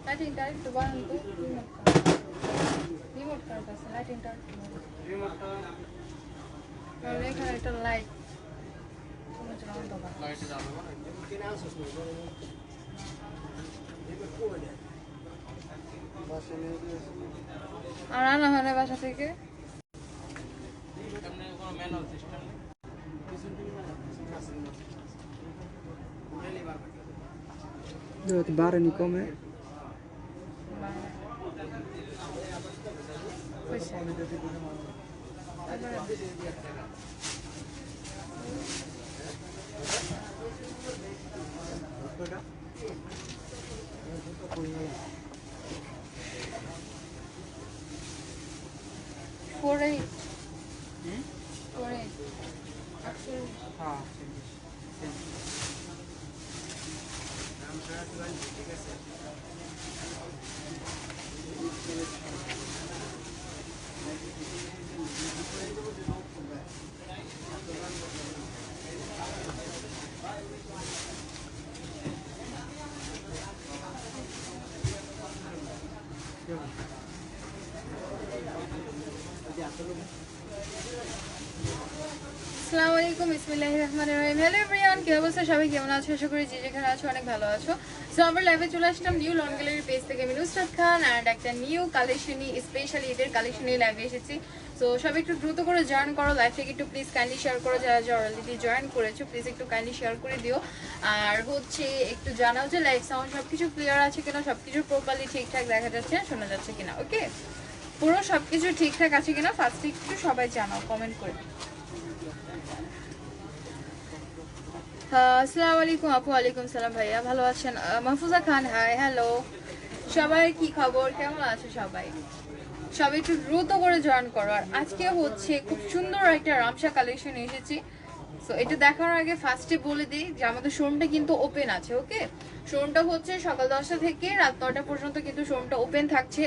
লাইটিংটা একটু বাড়ান তো, রিমোট কার কাছে লাইটিংটা রিমোটটা এখানে একটা লাইট আর আনা হয় না বাসা থেকে বাড়েনি কমে আসসালামু আলাইকুম বিসমিল্লাহির রহমানির রহিম। হ্যালো এভরিওয়ান, কি অবস্থা সবাই, কেমন আছো? আশা করি যে যেখানে আছো অনেক ভালো আছো। সো আমরা লাইভে চলে আসলাম নিউ লন গ্যালারি পেজ থেকে। আমি নুসরাত খান অ্যান্ড একটা নিউ কালেকশনই, স্পেশালি ঈদের কালেকশনই লাইভে এসেছি। সো সবাই একটু দ্রুত করে জয়েন করো, লাইভটাকে একটু প্লিজ কাইন্ডলি শেয়ার করো। যারা যারা অলরেডি জয়েন করেছো প্লিজ একটু কাইন্ডলি শেয়ার করে দিও। আর হচ্ছে একটু জানাও যে লাইভ সাউন্ড সব কিছু ক্লিয়ার আছে কিনা, সব কিছু প্রপারলি ঠিকঠাক দেখা যাচ্ছে, শোনা যাচ্ছে কিনা। ওকে, পুরো সব কিছু ঠিকঠাক আছে কিনা ফার্স্টে একটু সবাই জানাও কমেন্ট করে। আসসালামু আলাইকুম আপু। ওয়ালাইকুম সালাম ভাইয়া, ভালো আছেন? মাহফুজা খান, হাই, হ্যালো সবাই, কি খবর, কেমন আছে সবাই? সবাই একটু দ্রুত করে জয়েন করো। আর আজকে হচ্ছে খুব সুন্দর একটা রামসা কালেকশন এসেছি। সো এটা দেখার আগে ফার্স্টে বলে দিই যে আমাদের শোরুমটা কিন্তু ওপেন আছে। ওকে, শোরুমটা হচ্ছে সকাল 10টা থেকে রাত 9টা পর্যন্ত কিন্তু শোরুমটা ওপেন থাকছে।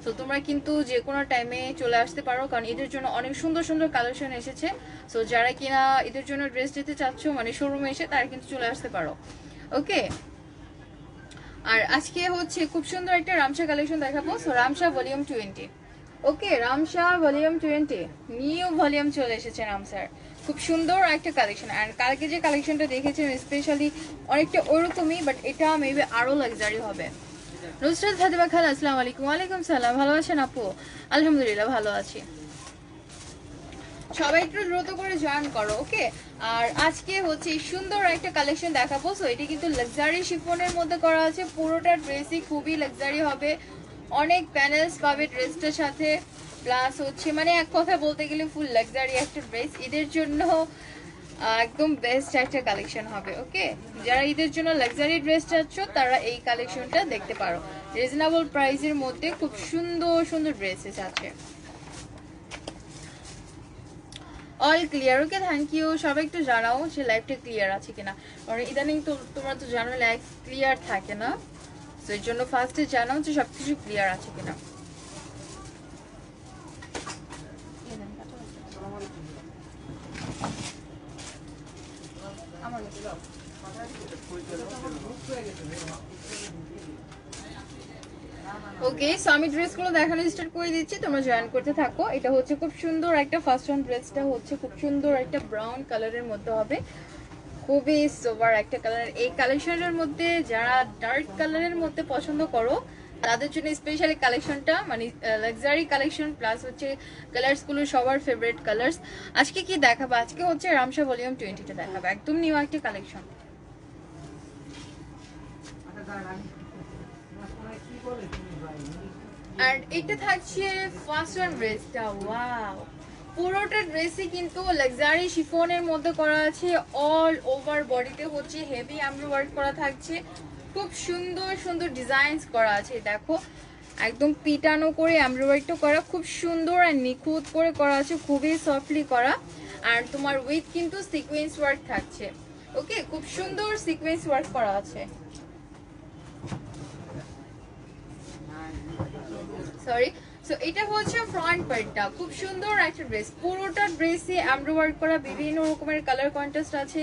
তো তোমরা কিন্তু যে কোনো টাইমে চলে আসতে পারো, কারণ ঈদের জন্য অনেক সুন্দর সুন্দর কালেকশন এসেছে। সো যারা কিনা ঈদের জন্য ড্রেস দিতে চাচ্ছ মানে শোরুমে এসে, তারা কিন্তু চলে আসতে পারো। ওকে, আর আজকে হচ্ছে খুব সুন্দর একটা রামসা কালেকশন দেখাবো। So Ramsha volume 20। Okay, Ramsha volume 20 new volume চলে এসেছে রামসার। খুব সুন্দর একটা কালেকশন। আর কালকে যে কালেকশনটা দেখেছেন স্পেশালি অনেকটা ওরকমই, বাট এটা মেবি আরো লাক্সারি হবে। নুসরাত ফাতেমা খান, আসসালামু আলাইকুম। ওয়ালাইকুম সালাম, ভালো আছেন আপু? আলহামদুলিল্লাহ ভালো আছি। সবাই একটু দ্রুত করে জয়েন করো। ওকে, আর আজকে হচ্ছে সুন্দর একটা কালেকশন দেখাবো। সো এটা কিন্তু লাক্সারি শিফনের মধ্যে করা আছে, পুরোটা ড্রেসই খুবই লাক্সারি হবে। অনেক প্যানেলস পাবে ড্রেসটার সাথে, প্লাস হচ্ছে মানে এক কথা বলতে গেলে ফুল লাক্সারি একটা ড্রেস। ঈদের জন্য একদম বেস্ট একটা কালেকশন হবে। ওকে, যারা ঈদের জন্য লাক্সারি ড্রেস চাচ্ছ তারা এই কালেকশনটা দেখতে পারো। রিজনেবল প্রাইসের মধ্যে খুব সুন্দর সুন্দর ড্রেসেস আছে। All clear. Okay, thank you. সবাই একটু জানাও যে লাইভটা ক্লিয়ার আছে কিনা, কারণ ইদানিং তো তোমরা তো জানো লাইভ ক্লিয়ার থাকে না। তো এর জন্য ফার্স্টে জানাও যে সবকিছু ক্লিয়ার আছে কিনা। ওকে, সো আমি ড্রেসগুলো দেখানো স্টার্ট করে দিচ্ছি, তোমরা জয়েন করতে থাকো। এটা হচ্ছে খুব সুন্দর একটা ফার্স্ট ওয়ান, ড্রেসটা হচ্ছে খুব সুন্দর একটা ব্রাউন কালারের মধ্যে হবে, খুবই সোবার একটা কালার। এই কালেকশনের মধ্যে যারা ডার্ক কালারের মধ্যে পছন্দ করো তাদের জন্য স্পেশালি কালেকশনটা, মানে লাক্সারি কালেকশন প্লাস হচ্ছে কালার্স গুলো সবার ফেভারিট কালার্স। আজকে কি দেখাবো? আজকে হচ্ছে রামসা ভলিউম 20টা দেখাবো, একদম নিউ একটা কালেকশন। আর এটা থাকছে ফার্স্ট ওয়ান ড্রেসটা, ওয়াও, পুরোটা ড্রেসই কিন্তু লাক্সারি শিফনের মধ্যে করা আছে। অল ওভার বডিতে হচ্ছে হেভি এমব্রয়ডারি ওয়ার্ক করা থাকছে, খুব সুন্দর সুন্দর ডিজাইনস করা আছে। দেখো একদম পিটানো করে এমব্রয়ডারিটা করা, খুব সুন্দর আর নিখুঁত করে করা আছে, খুবই সফটলি করা। আর তোমার উইথ কিন্তু সিকোয়েন্স ওয়ার্ক থাকছে। ওকে, খুব সুন্দর সিকোয়েন্স ওয়ার্ক করা আছে। সরি, সো সো এটা হচ্ছে ফ্রন্ট পার্টটা, খুব সুন্দর একটা ড্রেস, পুরোটা ড্রেসে এমব্রয়ডারি ওয়ার্ক করা, বিভিন্ন রকমের কালার কন্ট্রাস্ট আছে,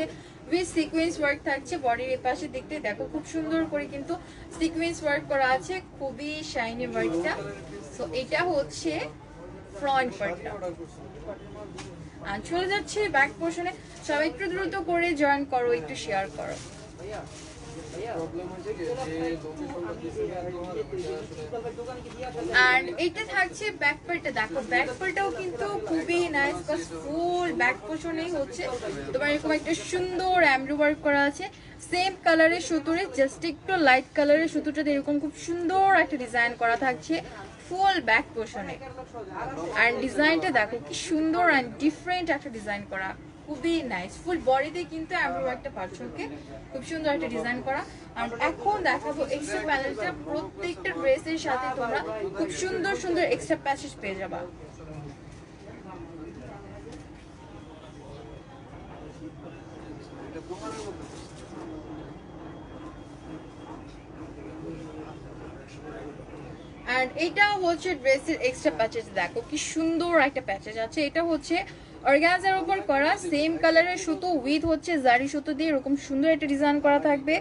উইথ সিকোয়েন্স ওয়ার্ক থাকছে। বডির এই পাশে দেখতে দেখো খুব সুন্দর করে কিন্তু সিকোয়েন্স ওয়ার্ক করা আছে, খুবই শাইনি ওয়ার্কটা। সো এটা হচ্ছে ফ্রন্ট পার্টটা। আর চলে যাচ্ছে ব্যাক পোর্শনে, সবাই একটু দ্রুত করে জয়েন করো, একটু শেয়ার করো। আর এটা থাকছে ব্যাক পার্টটা, দেখো ব্যাক পার্টটাও কিন্তু খুবই নাইস, ফুল ব্যাক পোর্শনেই হচ্ছে তোমার এরকম একটা সুন্দর এমব্রয়ডারি ওয়ার্ক করা আছে, সেম কালারের সুতোরে, জাস্ট একটু লাইট কালারের সুতোটাতে এরকম খুব সুন্দর একটা ডিজাইন করা থাকছে ফুল ব্যাক পোর্শনে। আর ডিজাইনটা দেখো কি সুন্দর অ্যান্ড ডিফারেন্ট একটা ডিজাইন করা, খুবই নাইস। ফুল বডিতে কিন্তু এমব্রয়ডারি একটা পার্টসকে খুব সুন্দর একটা ডিজাইন করা। আর এখন দেখাবো এক্সট্রা প্যানেলটা, প্রত্যেকটা ড্রেসের সাথে তোমরা খুব সুন্দর সুন্দর এক্সট্রা প্যাচেস পেয়ে যাবা। আর এটা হচ্ছে ড্রেসের এক্সট্রা প্যাচেস, দেখো কি সুন্দর একটা প্যাচেস আছে। এটা হচ্ছে অর্গানজার উপর করা, সেম কালারের সুতো উইথ হচ্ছে জারি সুতো দিয়ে এরকম সুন্দর একটা ডিজাইন করা থাকবে।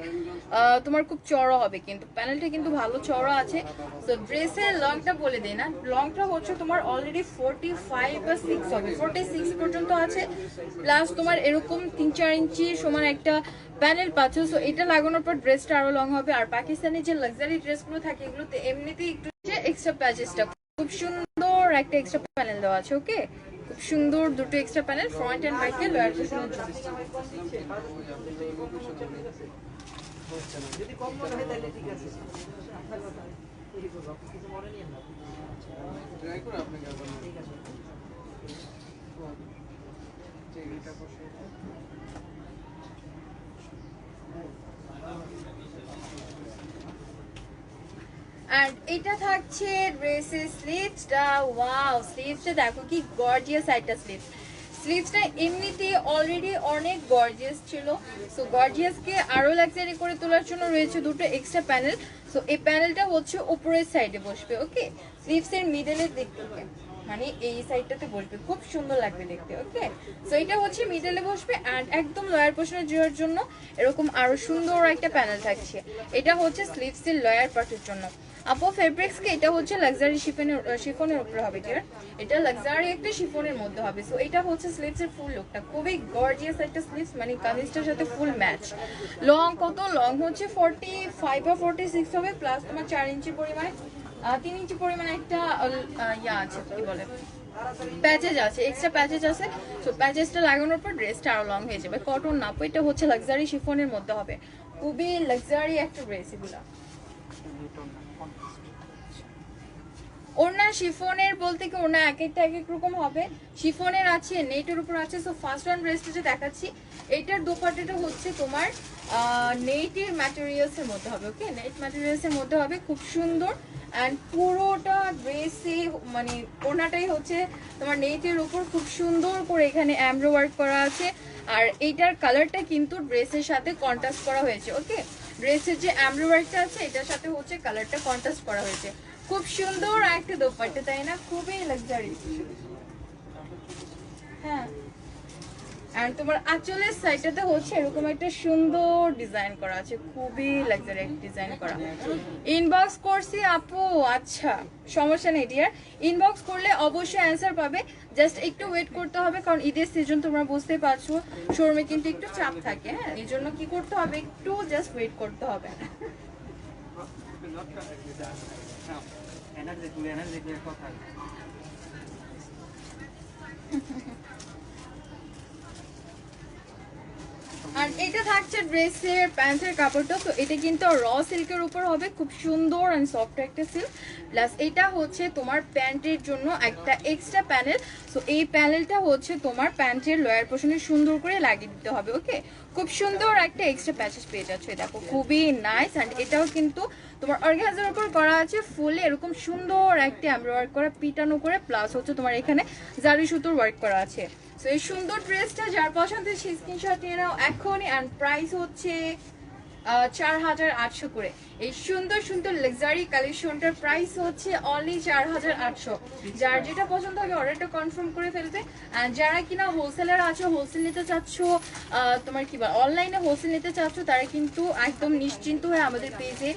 তোমার খুব চড়া হবে, কিন্তু প্যানেলটা কিন্তু ভালো চড়া আছে। তো ড্রেসের লংটা বলে দিই না, লংটা হচ্ছে তোমার অলরেডি 45 বা 6 হবে, 46 পর্যন্ত আছে। প্লাস তোমার এরকম 3-4 ইঞ্চি সমান একটা প্যানেল পাচ্ছ। সো এটা লাগানোর পর ড্রেসটা আরো লং হবে। আর পাকিস্তানি যে লাক্সারি ড্রেসগুলো থাকে এগুলোতে এমনিতেই একটু এক্সট্রা প্যাচেসটা খুব সুন্দর একটা এক্সট্রা প্যানেল দেওয়া আছে। ওকে, খুব সুন্দর দুটো এক্সট্রা প্যানেল ফ্রন্ট এন্ড ব্যাকে লোয়ার পোর্শনের জন্য। যদি কম মনে হয় তাহলে ঠিক আছে, আপনার কথা কিছু মনে নিয়েন না, ট্রাই করে আপনি ঠিক আছে। আর এটা থাকছে ড্রেসের স্লিভসটা, ওয়াও স্লিভসটা দেখো কি গর্জিয়াস একটা স্লিভস। স্লিভসটা এমনিতেই অলরেডি অনেক গর্জিয়াস ছিল, সো গর্জিয়াসকে আরো লাক্সারি করে তোলার জন্য রয়েছে দুটো এক্সট্রা প্যানেল। সো এই প্যানেলটা হচ্ছে উপরের সাইডে বসবে, ওকে, স্লিভসের মিডলের দিক থেকে, মানে এই সাইডটাতে বসবে, খুব সুন্দর লাগবে দেখতে। ওকে, সো এটা হচ্ছে মিডলে বসবে। আর একদম লোয়ার পোর্শনে যাওয়ার জন্য এরকম আরো সুন্দর একটা প্যানেল থাকছে। এটা হচ্ছে স্লিভসের লোয়ার পার্টের জন্য। আপু ফেব্রিক্সকে এটা হচ্ছে লাক্সারি শিফনের উপরে হবে, ডিয়ার, এটা লাক্সারি একটা শিফনের মধ্যে হবে। সো এটা হচ্ছে স্লিভসের ফুল লুকটা, খুবই গর্জিয়াস একটা স্লিভস, মানে কামিজটার সাথে ফুল ম্যাচ। লং কত, লং হচ্ছে 45 বা 46 হবে, প্লাস তোমার 4 ইঞ্চি পরিমাণে 3 ইঞ্চি পরিমাণে একটা ইয়া আছে, কি বলে, প্যাচেজ আছে, এক্সট্রা প্যাচেজ আছে। সো প্যাচেজটা লাগানোর পর ড্রেসটা আরো লং হয়ে যাবে। কটন না, এটা হচ্ছে লাক্সারি শিফনের মধ্যে হবে, খুবই লাক্সারি একটা ড্রেস এগুলা। ওড়না শিফনের বলতে কি ওড়না এক একটা এক এক রকম হবে, শিফনের আছে, নেটের উপর আছে। সো ফার্স্ট ওয়ান ড্রেসটা যে দেখাচ্ছি, এইটার দোপাট্টাটা হচ্ছে তোমার নেটের ম্যাটেরিয়ালসের মধ্যে হবে। ওকে, নেট ম্যাটেরিয়ালসের মধ্যে হবে, খুব সুন্দর। অ্যান্ড পুরোটা ড্রেসে মানে ওড়নাটাই হচ্ছে তোমার নেটের উপর খুব সুন্দর করে এখানে এমব্রয়ডারি ওয়ার্ক করা আছে। আর এইটার কালারটা কিন্তু ড্রেসের সাথে কন্ট্রাস্ট করা হয়েছে। ওকে, ড্রেসের যে এমব্রয়ডারি ওয়ার্কটা আছে এটার সাথে হচ্ছে কালারটা কন্ট্রাস্ট করা হয়েছে। খুব সুন্দর একটা দোপাট্টা, তাই না, খুবই লাক্সারি। হ্যাঁ, আর তোমার আঁচলের সাইডটাতে হচ্ছে এরকম একটা সুন্দর ডিজাইন করা আছে, খুবই লাক্সারি ডিজাইন করা। ইনবক্স করছি আপু, আচ্ছা সমস্যা নেই ডিয়ার, ইনবক্স করলে অবশ্যই অ্যান্সার পাবে, জাস্ট একটু ওয়েট করতে হবে, কারণ ঈদের সিজন তোমরা বুঝতেই পারছো শোরুমে কিন্তু একটু চাপ থাকে। হ্যাঁ, এই জন্য কি করতে হবে, একটু জাস্ট ওয়েট করতে হবে। আর এটা থাকছে ড্রেসের প্যান্টের কাপড়টা। তো এটা কিন্তু র সিল্কের উপর হবে, খুব সুন্দর অ্যান্ড সফট একটা সিল্ক। প্লাস এটা হচ্ছে তোমার প্যান্টের জন্য একটা এক্সট্রা প্যানেল। সো এই প্যানেলটা হচ্ছে তোমার প্যান্টের লোয়ার পোর্শনে সুন্দর করে লাগিয়ে দিতে হবে। ওকে, খুব সুন্দর একটা এক্সট্রা প্যাচেস পেয়ে যাচ্ছে, দেখো খুবই নাইস। অ্যান্ড এটাও কিন্তু তোমার অর্গানজার উপর করা আছে, ফুলে এরকম সুন্দর একটা এমব্রয়ডারি করা পিটানো করে, প্লাস হচ্ছে তোমার এখানে জারি সুতোর ওয়ার্ক করা আছে। সো এই সুন্দর ড্রেসটা যার পছন্দ সে স্ক্রিনশট নিয়ে নাও এখনই। অ্যান্ড প্রাইস হচ্ছে 4800 করে। এই সুন্দর সুন্দর লাক্সারি কালেকশনটার প্রাইস হচ্ছে অনলি 4800। যার যেটা পছন্দ হবে অর্ডারটা কনফার্ম করে ফেলবে। আর যারা কিনা হোলসেলার আছো, হোলসেল নিতে চাচ্ছ, তোমার কি বল অনলাইনে হোলসেল নিতে চাচ্ছ, তারা কিন্তু একদম নিশ্চিন্ত হয়ে আমাদের পেজে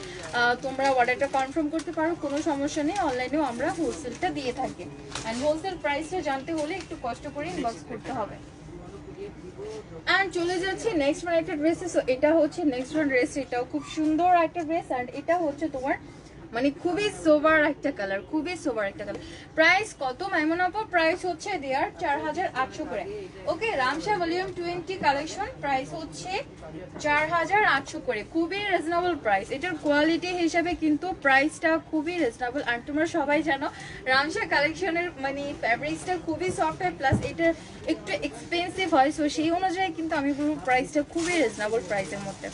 তোমরা অর্ডারটা কনফার্ম করতে পারো, কোনো সমস্যা নেই। অনলাইনেও আমরা হোলসেলটা দিয়ে থাকি। অ্যান্ড হোলসেল প্রাইসটা জানতে হলে একটু কষ্ট করে ইনবক্স করতে হবে। এন্ড চলে যাচ্ছি নেক্সট ওয়ান একটা ড্রেসে। সো এটা হচ্ছে নেক্সট ওয়ান ড্রেস, এটাও খুব সুন্দর একটা ড্রেস। এন্ড এটা হচ্ছে তোমার মানে খুবই সোবার একটা কালার, খুবই সোবার একটা কালার। প্রাইস কত মাইমুনা আপু? প্রাইস হচ্ছে দেয়ার 4800 করে। ওকে, রামশা ভলিউম 20 কালেকশন, প্রাইস হচ্ছে 4800 করে। খুবই রিজনেবল প্রাইস। এটার কোয়ালিটি হিসাবে কিন্তু প্রাইসটা খুবই রিজনেবল। আর তোমরা সবাই জানো রামশা কালেকশনের মানে ফ্যাব্রিক্সটা খুবই সফট হয়, প্লাস এটা একটু এক্সপেন্সিভ হয়। সো সেই অনুযায়ী কিন্তু আমি বলবো প্রাইসটা খুবই রিজনেবল প্রাইসের মধ্যে।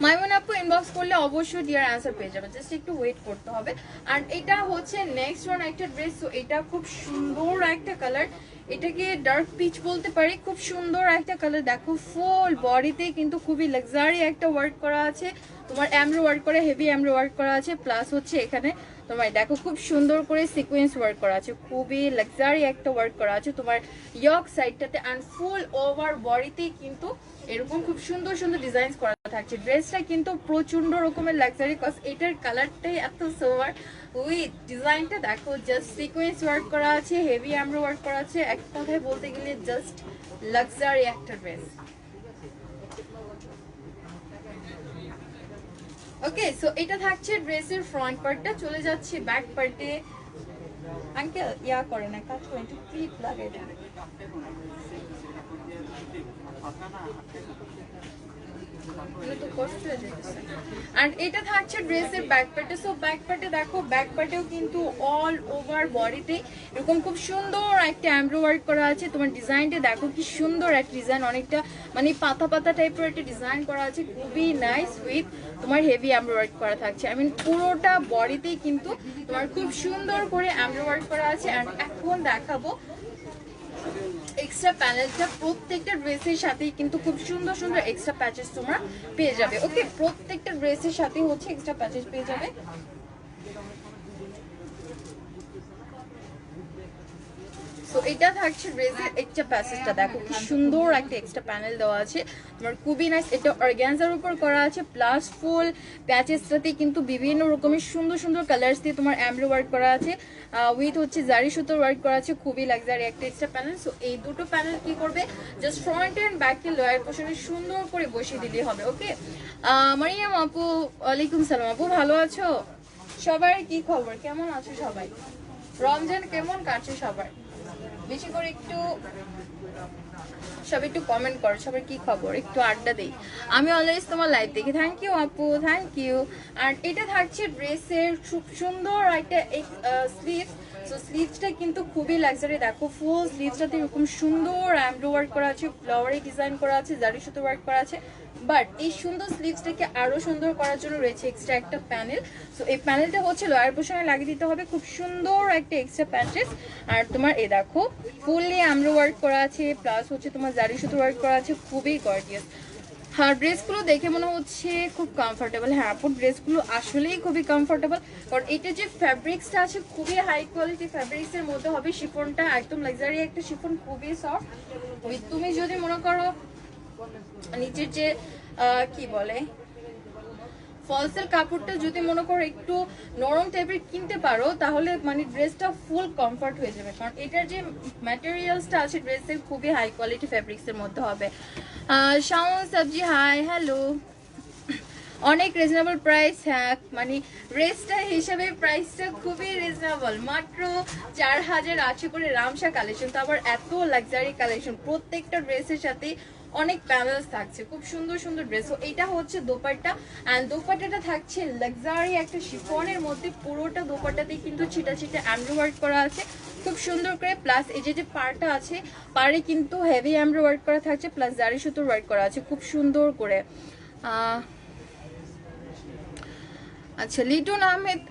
মাইমুন আপু ইনবক্স করলে অবশ্যই ডিয়ার অ্যান্সার পেয়ে যাবে, জাস্ট একটু ওয়েট করতে হবে। আর এটা হচ্ছে নেক্সট ওয়ান একটা ড্রেস। তো এটা খুব সুন্দর একটা কালার, এটাকে ডার্ক পিচ বলতে পারি। খুব সুন্দর একটা কালার, দেখো ফুল বডিতে কিন্তু খুবই লাক্সারি একটা ওয়ার্ক করা আছে। তোমার এমব্রো ওয়ার্ক করা, হেভি এমব্রো ওয়ার্ক করা আছে, প্লাস হচ্ছে এখানে তোমার দেখো খুব সুন্দর করে সিকোয়েন্স ওয়ার্ক করা আছে, খুবই লাক্সারি একটা ওয়ার্ক করা আছে তোমার ইয়ক সাইডটাতে। অ্যান্ড ফুল ওভার বডিতেই কিন্তু এরকম খুব সুন্দর সুন্দর ডিজাইন করা থাকছে। ড্রেসটা কিন্তু প্রচন্ড রকমের লাক্সারি, কজ এটার কালারটাই এত সোভার। উইথ ডিজাইনটা দেখো, জাস্ট সিকোয়েন্স ওয়ার্ক করা আছে, হেভি এমব্রো ওয়ার্ক করা আছে। এক কথায় বলতে গেলে জাস্ট লাক্সারি একটা ড্রেস। ওকে, সো এটা থাকছে ড্রেসের ফ্রন্ট পার্টটা। চলে যাচ্ছে ব্যাক পার্টে। আঙ্কেল ইয়া করে না, কাজ করে একটু ক্লিপ লাগাই দেন। আর এটা থাকছে ড্রেসের ব্যাক পার্টে। সো ব্যাক পার্টে দেখো, ব্যাক পার্টেও কিন্তু অল ওভার বডিতে এরকম খুব সুন্দর একটা এমব্রো ওয়ার্ক করা আছে। তোমার ডিজাইনটা দেখো কি সুন্দর একটা ডিজাইন, অনেকটা মানে পাতা পাতা টাইপের একটা ডিজাইন করা আছে, খুবই নাইস। উইথ তোমার হেভি এমব্রো ওয়ার্ক করা থাকছে। আই মিন পুরোটা বডিতেই কিন্তু তোমার খুব সুন্দর করে এমব্রো ওয়ার্ক করা আছে। আর এখন দেখাবো এক্সট্রা প্যানেলটা। প্রত্যেকটা ড্রেসের সাথেই কিন্তু খুব সুন্দর সুন্দর এক্সট্রা প্যাচেস তোমরা পেয়ে যাবে। ওকে, প্রত্যেকটা ড্রেসের সাথে হচ্ছে এক্সট্রা প্যাচেস পেয়ে যাবে। তো এটা থাকছে ড্রেসের এক্সট্রা প্যাচেসটা, দেখো কি সুন্দর একটা এক্সট্রা প্যানেল দেওয়া আছে তোমার, খুবই নাইস। এটা অর্গানজার উপর করা আছে, প্লাস ফুল প্যাচেসটাতে কিন্তু বিভিন্ন রকমের সুন্দর সুন্দর কালার্স দিয়ে তোমার এমব্রো ওয়ার্ক করা আছে, উইথ হচ্ছে জারি সুতোর ওয়ার্ক করা আছে। খুবই লাক্সারি একটা এক্সট্রা প্যানেল। সো এই দুটো প্যানেল কি করবে, জাস্ট ফ্রন্ট এন্ড ব্যাকে লোয়ার পোর্শনে সুন্দর করে বসিয়ে দিলেই হবে। ওকে, মারিয়াম আপু ওয়ালাইকুম সালাম আপু, ভালো আছো? সবার কি খবর, কেমন আছো সবাই? রমজান কেমন কাটছে সবার? বেশি করে একটু সবাই একটু কমেন্ট করো, সবার কি খবর, একটু আড্ডা দেই। আমি অলওয়েজ তোমার লাইভ দেখি। থ্যাংক ইউ আপু, থ্যাংক ইউ। আর এটা থাকছে ড্রেসের খুব সুন্দর একটা স্লিভস। সো স্লিভসটা কিন্তু খুবই লাক্সারি, দেখো ফুল স্লিভসটাতে এরকম সুন্দর এমব্রো ওয়ার্ক করা আছে, ফ্লাওয়ারি ডিজাইন করা আছে, জারি সুতো ওয়ার্ক করা আছে। বাট এই সুন্দর স্লিভসটাকে আরো সুন্দর করার জন্য রয়েছে এক্সট্রা একটা প্যানেল। সো এই প্যানেলটা হচ্ছে লোয়ার পোর্শনে লাগিয়ে দিতে হবে, খুব সুন্দর একটা এক্সট্রা প্যাচেস। আর তোমার এই দেখো ফুললি এমব্রো ওয়ার্ক করা আছে, প্লাস হচ্ছে তোমার জারি সুতো ওয়ার্ক করা আছে, খুবই গর্জিয়াস। হ্যাঁ, ড্রেসগুলো দেখে মনে হচ্ছে খুব কমফোর্টেবল। হ্যাঁ আপু, ড্রেসগুলো আসলেই খুবই কমফোর্টেবল, কারণ এটা যে ফ্যাব্রিক্সটা আছে খুবই হাই কোয়ালিটি ফ্যাব্রিক্সের মধ্যে হবে। শিফনটা একদম লাক্সারি একটা শিফন, খুবই সফট। তুমি যদি মনে করো নিচের যে কি বলে ফলসের কাপড়টা যদি মনে করো একটু নরম টাইপের কিনতে পারো, তাহলে মানে ড্রেসটা ফুল কমফর্ট হয়ে যাবে, কারণ এটার যে ম্যাটেরিয়ালসটা আছে ড্রেসের খুবই হাই কোয়ালিটি ফ্যাব্রিক্সের মধ্যে হবে। শাওন সবজি হাই, হ্যালো। অনেক রিজনেবল প্রাইস। হ্যাঁ মানে ড্রেসটা হিসেবে প্রাইসটা খুবই রিজনেবল, মাত্র 4800 করে। রামশা কালেকশন, তো আবার এত লাক্সারি কালেকশন, প্রত্যেকটা ড্রেসের সাথে অনেক প্যানেলস থাকছে, খুব সুন্দর সুন্দর ড্রেস। তো এটা হচ্ছে দোপাট্টা, অ্যান্ড দোপাট্টাটা থাকছে লাক্সারি একটা শিফনের মধ্যে। পুরোটা দোপাট্টাতে কিন্তু ছিটা ছিটা এমব্রো ওয়ার্ক করা আছে খুব সুন্দর করে, প্লাস এই যে পাড়টা আছে পাড়ে কিন্তু হেভি এমব্রো ওয়ার্ক করা থাকছে, প্লাস জারি সুতোর ওয়ার্ক করা আছে খুব সুন্দর করে। আচ্ছা, লিটন আহমেদ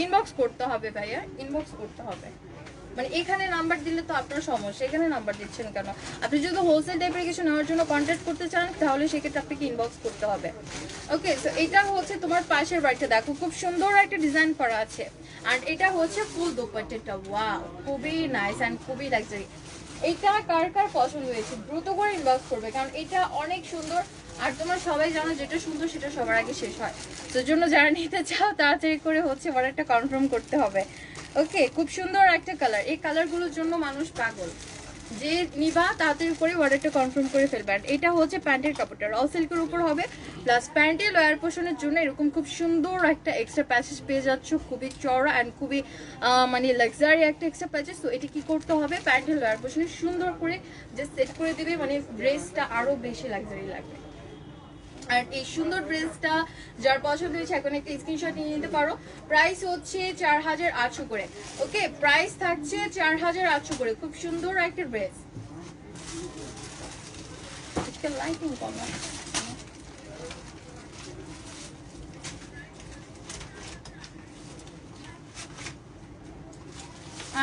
ইনবক্স করতে হবে ভাইয়া, ইনবক্স করতে হবে। মানে এখানে নাম্বার দিলে তো আপনার সমস্যা, এখানে নাম্বার দিচ্ছেন কেন? আপনি যদি হোলসেল টাইপের কিছু নেওয়ার জন্য কন্ট্যাক্ট করতে চান তাহলে সেক্ষেত্রে আপনাকে ইনবক্স করতে হবে। ওকে, সো এটা হচ্ছে তোমার পাশের বাড়িটা, দেখো খুব সুন্দর একটা ডিজাইন করা আছে। আর এটা হচ্ছে ফুল দোপাট্টাটা, ওয়াও খুবই নাইস অ্যান্ড খুবই লাক্সারি। এটা কার কার পছন্দ হয়েছে দ্রুত করে ইনবক্স করবে, কারণ এটা অনেক সুন্দর। আর তোমরা সবাই জানো যেটা সুন্দর সেটা সবার আগে শেষ হয়, তো জন্য যারা নিতে চাও তাড়াতাড়ি করে হচ্ছে অর্ডারটা কনফার্ম করতে হবে। ওকে, খুব সুন্দর একটা কালার, এই কালারগুলোর জন্য মানুষ পাগল। যে নিবা তাড়াতাড়ি করে অর্ডারটা কনফার্ম করে ফেলবে। আর এটা হচ্ছে প্যান্টের কাপড়টা র সিল্কের উপর হবে, প্লাস প্যান্টের লয়ার পোর্শনের জন্য এরকম খুব সুন্দর একটা এক্সট্রা প্যাচেস পেয়ে যাচ্ছ, খুবই চওড়া অ্যান্ড খুবই মানে লাক্সারি একটা এক্সট্রা প্যাচেস। তো এটা কি করতে হবে, প্যান্টের লয়ার পোর্শনে সুন্দর করে যে সেট করে দিবে, মানে ড্রেসটা আরো বেশি লাক্সারি লাগবে। আর এই সুন্দর ড্রেসটা যার পছন্দ হয়েছে এখন একটা স্ক্রিনশট নিয়ে নিতে পারো। প্রাইস হচ্ছে 4800 করে। ওকে, প্রাইস থাকছে 4800 করে। খুব সুন্দর একটা ড্রেস। আজকে লাইটিং কম।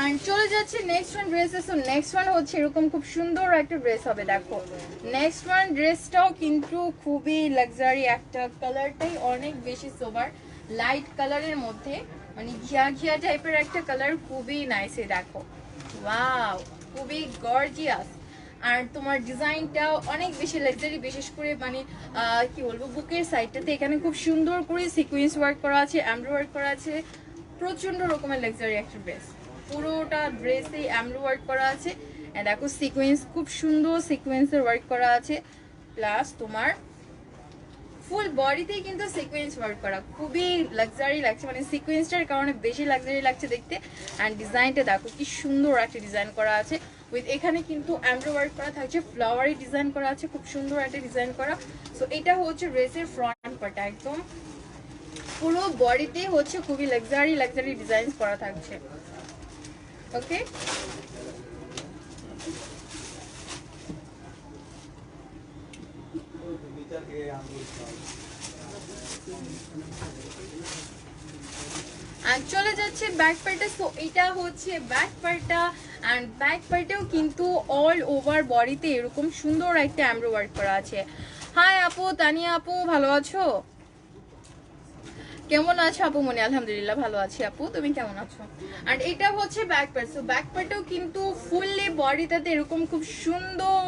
আর চলে যাচ্ছে নেক্সট ওয়ান ড্রেসে। সো নেক্সট ওয়ান হচ্ছে এরকম খুব সুন্দর একটা ড্রেস হবে, দেখো নেক্সট ওয়ান ড্রেসটাও কিন্তু খুবই লাক্সারি একটা, কালারটাই অনেক বেশি সোবার, লাইট কালারের মধ্যে মানে ঘিয়া ঘিয়া টাইপের একটা কালার, খুবই নাইস। দেখো ওয়াও, খুবই গর্জিয়াস। আর তোমার ডিজাইনটাও অনেক বেশি লাক্সারি, বিশেষ করে মানে কি বলবো, বুকের সাইডটাতে এখানে খুব সুন্দর করে সিকোয়েন্স ওয়ার্ক করা আছে, এমব্রয়ডারি ওয়ার্ক করা আছে, প্রচন্ড রকমের লাক্সারি একটা ড্রেস। পুরোটা ড্রেসে এমব্রয়ডারি ওয়ার্ক করা আছে, দেখো সিকোয়েন্স খুব সুন্দর সিকোয়েন্সের ওয়ার্ক করা আছে, প্লাস তোমার ফুল বডিতেই কিন্তু সিকোয়েন্স ওয়ার্ক করা, খুবই লাক্সারি লাগছে, মানে সিকোয়েন্সটার কারণে বেশি লাক্সারি লাগছে দেখতে। অ্যান্ড ডিজাইনটা দেখো কি সুন্দর একটা ডিজাইন করা আছে, উইথ এখানে কিন্তু এমব্রয়ডারি ওয়ার্ক করা থাকছে, ফ্লাওয়ারি ডিজাইন করা আছে, খুব সুন্দর একটা ডিজাইন করা। সো এটা হচ্ছে ড্রেসের ফ্রন্ট পার্টটা, একদম পুরো বডিতে হচ্ছে খুবই লাক্সারি লাক্সারি ডিজাইন করা থাকছে। ওকে, and চলে যাচ্ছে ব্যাক পার্টে। সো এটা হচ্ছে ব্যাক পার্টটা, অ্যান্ড ব্যাক পার্টেও কিন্তু অল ওভার বডিতে এরকম সুন্দর একটা এমব্রয়ডারি ওয়ার্ক করা আছে। হাই আপু, তানিয়া আপু ভালো আছো? কেমন আছো আপু? মনে আলহামদুলিল্লাহ ভালো আছি আপু, তুমি কেমন আছো? আর এটা হচ্ছে ব্যাক পার্ট। সো ব্যাক পার্টেও কিন্তু ফুললি বডিটাতে এরকম খুব সুন্দর,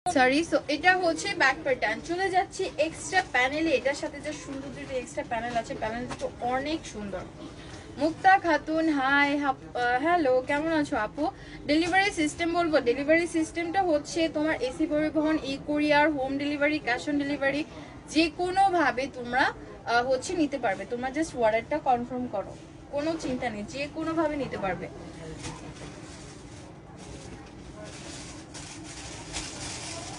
সরি, সো এটা হচ্ছে ব্যাক প্যাটার্ন। চলে যাচ্ছি এক্সট্রা প্যানেলে, এটার সাথে যে সুন্দর দুটো এক্সট্রা প্যানেল আছে, প্যানেল দুটো অনেক সুন্দর। মুক্তা খাতুন হাই, হ্যালো কেমন আছো আপু? ডেলিভারি সিস্টেম বলবো, ডেলিভারি সিস্টেমটা হচ্ছে তোমার SA Paribahan, e courier, home delivery, cash on delivery, যে কোনোভাবে তোমরা হচ্ছে নিতে পারবে। তোমরা জাস্ট অর্ডারটা কনফার্ম করো, কোনো চিন্তা নেই, যে কোনোভাবে নিতে পারবে।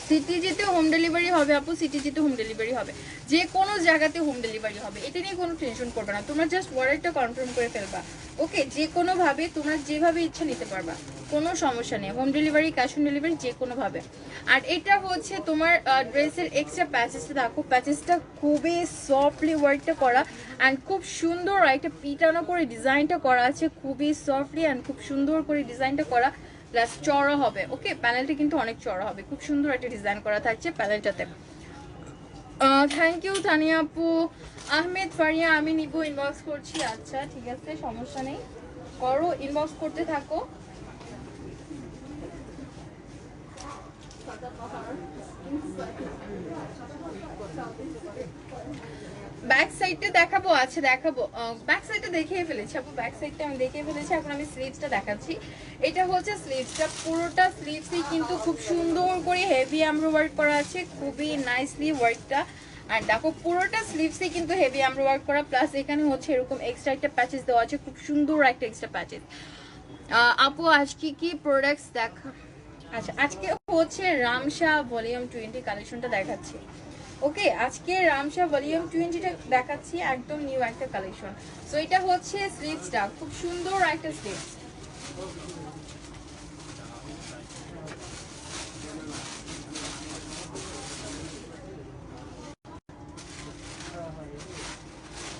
সিটিজিতে হোম ডেলিভারি হবে আপু, সিটিজিতে হোম ডেলিভারি হবে, যে কোনো জায়গাতে হোম ডেলিভারি হবে, এটা নিয়ে কোনো টেনশন করবে না। তোমরা জাস্ট অর্ডারটা কনফার্ম করে ফেলবা। ওকে, যে কোনোভাবে তোমরা যেভাবে ইচ্ছা নিতে পারবা, কোনো সমস্যা নেই, home delivery, cash on delivery, যে কোনোভাবে। আর এটা হচ্ছে তোমার ড্রেসের এক্সট্রা প্যাচেসটা, দেখো প্যাচেসটা খুবই সফটলি ওয়ার্কটা করা, অ্যান্ড খুব সুন্দর একটা পিটানো করে ডিজাইনটা করা আছে, খুবই সফটলি অ্যান্ড খুব সুন্দর করে ডিজাইনটা করা, প্লাস চড়া হবে। ওকে, প্যানেলটা কিন্তু অনেক চড়া হবে, খুব সুন্দর একটা ডিজাইন করা থাকছে প্যানেলটাতে। থ্যাংক ইউ তানিয়া আপু। আহমেদ ফারিয়া, আমি নিব, ইনবক্স করছি। আচ্ছা ঠিক আছে, সমস্যা নেই, করো, ইনবক্স করতে থাকো। ব্যাক সাইডটা দেখাবো, আচ্ছা দেখাবো, ব্যাক সাইডটা দেখিয়ে ফেলেছি আপু, ব্যাক সাইডটা আমি দেখিয়ে ফেলেছি, এখন আমি স্লিভসটা দেখাচ্ছি। এটা হচ্ছে স্লিভসটা, পুরোটা স্লিভসই কিন্তু খুব সুন্দর করে হেভি এমব্রয়ডারি ওয়ার্ক করা আছে, খুবই নাইসলি ওয়ার্কটা। আর দেখো পুরোটা স্লিভসই কিন্তু হেভি এমব্রয়ডারি ওয়ার্ক করা, প্লাস এখানে হচ্ছে এরকম এক্সট্রা একটা প্যাচেস দেওয়া আছে, খুব সুন্দর একটা এক্সট্রা প্যাচেস। আপু আজকে কি প্রোডাক্টস দেখা, আচ্ছা আজকে হচ্ছে রামসা ভলিউম 20 কালেকশনটা দেখাচ্ছি। ওকে, আজকে রামসা ভলিউম 20টা দেখাচ্ছি, একদম নিউ একটা কালেকশন। সো এটা হচ্ছে স্লিভসটা, খুব সুন্দর একটা স্লিভস।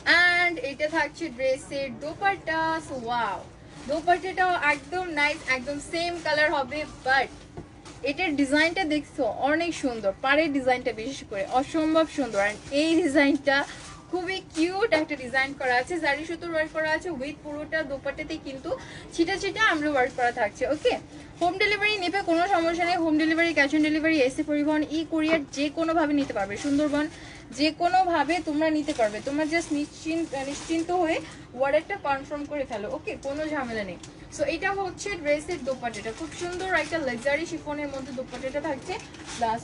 অ্যান্ড এটা থাকছে ড্রেসের দোপাট্টা। সো ওয়াও, দোপাট্টাটাও একদম নাইস, একদম সেম কালার হবে, বাট এটার ডিজাইনটা দেখছো অনেক সুন্দর, পাড়ের ডিজাইনটা বিশেষ করে অসম্ভব সুন্দর। আর এই ডিজাইনটা খুবই কিউট একটা ডিজাইন করা আছে, জারি সুতোর ওয়ার্ক করা আছে উইথ পুরোটা দোপাট্টাতে কিন্তু ছিটা ছিটা আমরা ওয়ার্ক করা থাকছে। ওকে, হোম ডেলিভারি নেবে কোনো সমস্যা নেই, home delivery, cash on delivery, AC Paribahan, e courier যে কোনোভাবে নিতে পারবে, সুন্দরবন যে কোনোভাবে তোমরা নিতে পারবে। তোমরা জাস্ট নিশ্চিন্ত হয়ে অর্ডারটা কনফার্ম করে ফেলো। ওকে, কোনো ঝামেলা নেই। সো এটা হচ্ছে ড্রেসের দোপাট্টাটা, খুব সুন্দর একটা লাক্সারি শিফনের মধ্যে দোপাট্টাটা থাকছে। প্লাস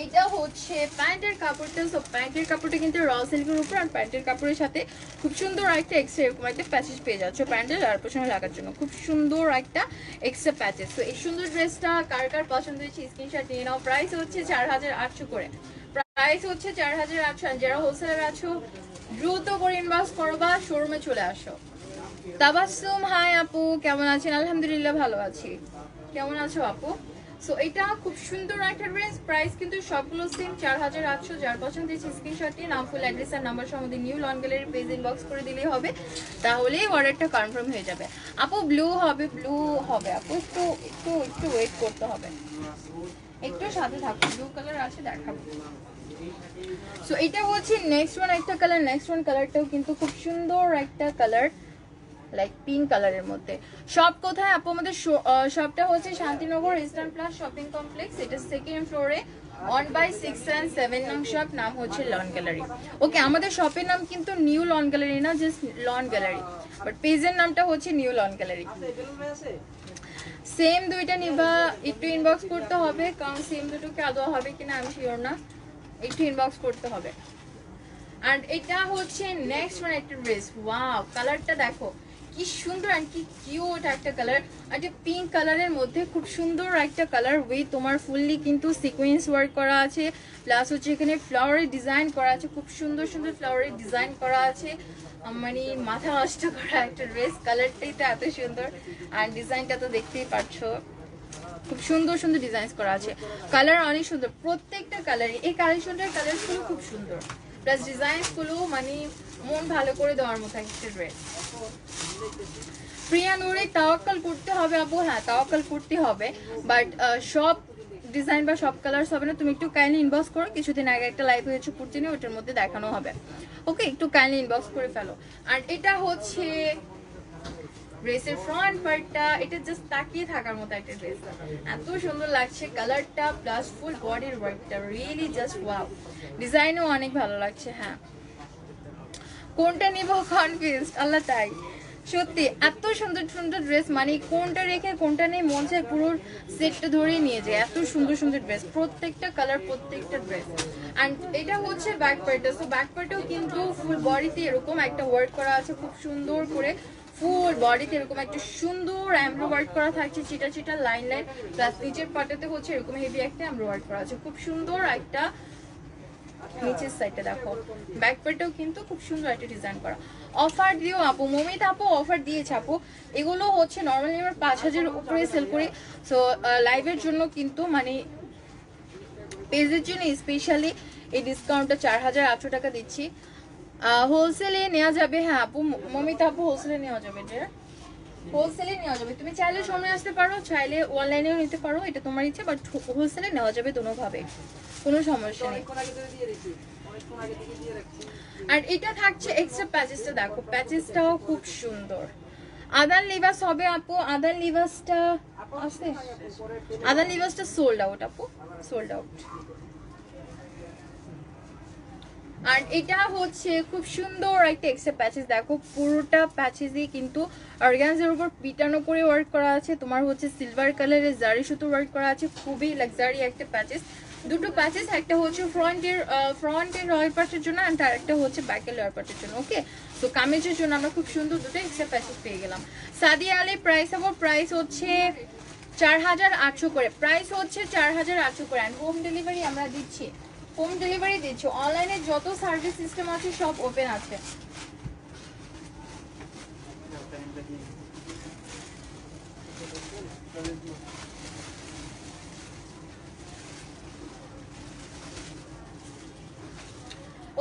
এটা হচ্ছে প্যান্টের কাপড়টা। সো প্যান্টের কাপড়টা কিন্তু র সিল্কের উপর, আর প্যান্টের কাপড়ের সাথে খুব সুন্দর একটা এক্সট্রা এরকম একটা প্যাচেস পেয়ে যাচ্ছে প্যান্টের আর পেছনে লাগার জন্য, খুব সুন্দর একটা এক্সট্রা প্যাচেস। তো এই সুন্দর ড্রেসটা কার কার পছন্দ হয়েছে স্ক্রিনশট নিয়ে নাও। প্রাইস হচ্ছে 4800 করে, প্রাইস হচ্ছে 4800। যারা হোলসেলার আছো দ্রুত করে ইনবক্স করবা, শোরুমে চলে আসো। তাবাসসুম, হাই আপু, কেমন আছেন? আলহামদুলিল্লাহ ভালো আছি, কেমন আছো আপু? সো এটা খুব সুন্দর একটা ড্রেস, প্রাইস কিন্তু সবগুলো সেম 4800। যার পছন্দ হয়েছে স্ক্রিনশট নিয়ে নাম, ফুল অ্যাড্রেস আর নাম্বার সহ new lawn gallery page inbox করে দিলেই হবে, তাহলেই অর্ডারটা কনফার্ম হয়ে যাবে। আপু ব্লু হবে, ব্লু হবে আপু, একটু একটু একটু ওয়েট করতে হবে, একটু সাথে থাকো, ব্লু কালার আছে দেখাবো। সো এটা হচ্ছে নেক্সট ওয়ান একটা কালার, নেক্সট ওয়ান কালারটাও কিন্তু খুব সুন্দর একটা কালার, লাইক পিঙ্ক কালারের মধ্যে। শপ কোথায় আপু? আমাদের শপটা হচ্ছে Shantinagar eastern plus shopping complex, এটা সেকেন্ড ফ্লোরে 1/6 and 7 নং শপ, নাম হচ্ছে লন গ্যালারি। ওকে, আমাদের শপের নাম কিন্তু নিউ লন গ্যালারি না, জাস্ট লন গ্যালারি, বাট পেজের নামটা হচ্ছে নিউ লন গ্যালারি। সেম দুইটা নিবা, একটু ইনবক্স করতে হবে, কারণ সেম দুটোকে আদৌ হবে কিনা আমি শিওর না, একটু ইনবক্স করতে হবে। আর এটা হচ্ছে নেক্সট ওয়ান একটা ড্রেস। ওয়াও, কালারটা দেখো কি সুন্দর আর কি কিউট একটা কালার, একটা পিঙ্ক কালারের মধ্যে খুব সুন্দর একটা কালার উইথ তোমার ফুললি কিন্তু সিকোয়েন্স ওয়ার্ক করা আছে, প্লাস হচ্ছে এখানে ফ্লাওয়ারের ডিজাইন করা আছে, খুব সুন্দর সুন্দর ফ্লাওয়ারের ডিজাইন করা আছে, মানে মাথা নষ্ট করা একটা ড্রেস। কালারটাই তো এত সুন্দর, আর ডিজাইনটা তো দেখতেই পাচ্ছো, খুব সুন্দর সুন্দর ডিজাইন করা আছে, কালার অনেক সুন্দর প্রত্যেকটা কালারই। এই কালেকশনটার কালারগুলো খুব সুন্দর, প্লাস ডিজাইনগুলো মানে মন ভালো করে দেওয়ার মতো একটা ড্রেস। প্রিয়া নূরে তাওয়াক্কাল করতে হবে আপু, হ্যাঁ তাওয়াক্কাল করতে হবে, বাট সব ডিজাইন বা সব কালার হবে না। তুমি একটু কাইন্ডলি ইনবক্স করো, কিছুদিন আগে একটা লাইভ হয়েছে কুর্তি নিয়ে, ওটার মধ্যে দেখানো হবে। ওকে, একটু কাইন্ডলি ইনবক্স করে ফেলো। আর এটা হচ্ছে ড্রেসের ফ্রন্ট পার্টটা, এটা জাস্ট তাকিয়ে থাকার মতো একটা ড্রেস, এত সুন্দর লাগছে কালারটা, প্লাস ফুল বডির ওয়ার্কটা রিয়েলি জাস্ট ওয়াও, ডিজাইনও অনেক ভালো লাগছে। হ্যাঁ, কোনটা নিব কনফিউজড, আল্লাহ তাই, সত্যি এত সুন্দর সুন্দর ড্রেস, মানে কোনটা রেখে কোনটা নেই মন চায় পুরো সেটটা ধরেই নিয়ে যায়, এত সুন্দর সুন্দর ড্রেস, প্রত্যেকটা কালার প্রত্যেকটা ড্রেস। অ্যান্ড এটা হচ্ছে ব্যাক পার্টটা। সো ব্যাক পার্টেও কিন্তু ফুল বডিতে এরকম একটা ওয়ার্ক করা আছে, খুব সুন্দর করে ফুল বডিতে এরকম একটা সুন্দর এমব্রো ওয়ার্ক করা থাকছে, চিটা চিটা লাইন লাইন, প্লাস নিচের পাটাতে হচ্ছে এরকম হেভি একটা এমব্রো ওয়ার্ক করা আছে, খুব সুন্দর একটা। নিচের সাইডটা দেখো, ব্যাক পার্টেও কিন্তু খুব সুন্দর একটা ডিজাইন করা। অফার দিও আপু, মমিতা আপু অফার দিয়েছে আপু, এগুলো হচ্ছে নর্মালি আমরা 5000 উপরে সেল করি। সো লাইভের জন্য কিন্তু মানে পেজের জন্য স্পেশালি এই ডিসকাউন্টটা 4800 টাকা দিচ্ছি। হোলসেলে নেওয়া যাবে, হ্যাঁ আপু মমিতা আপু হোলসেলে নেওয়া যাবে, যে হোলসেলে নেওয়া যাবে, তুমি চাইলে সময় আসতে পারো, চাইলে অনলাইনেও নিতে পারো, এটা তোমার ইচ্ছা, বাট হোলসেলে নেওয়া যাবে দুটোভাবে, কোনো সমস্যা নেই। আর এটা থাকছে এক্সট্রা প্যাচেসটা, দেখো প্যাচেসটাও খুব সুন্দর। আদান লিবাস হবে আপু, আদান লিবাসটা আছে, আদান লিবাসটা সোল্ড আউট আপু, সোল্ড আউট। আর এটা হচ্ছে খুব সুন্দর একটা এক্সট্রা প্যাচেস, দেখো পুরোটা প্যাচেসই কিন্তু অর্গানজার উপর পিটানো করে ওয়ার্ক করা আছে, তোমার হচ্ছে সিলভার কালারের জারি সুতো ওয়ার্ক করা আছে, খুবই লাক্সারি একটা প্যাচেস। দুটো প্যাচেস, একটা হচ্ছে ফ্রন্টের লয়ার পার্টের জন্য, আর একটা হচ্ছে ব্যাকের লয়ার পার্টের জন্য। ওকে, তো কামিজের জন্য আমরা খুব সুন্দর দুটো এক্সট্রা প্যাচেস পেয়ে গেলাম। সাদিয়া আলী প্রাইস আমার প্রাইস হচ্ছে 4800 করে, প্রাইস হচ্ছে 4800 করে। অ্যান্ড হোম ডেলিভারি আমরা দিচ্ছি, হোম ডেলিভারি দিচ্ছি, অনলাইনে যত সার্ভিস সিস্টেম আছে সব ওপেন আছে।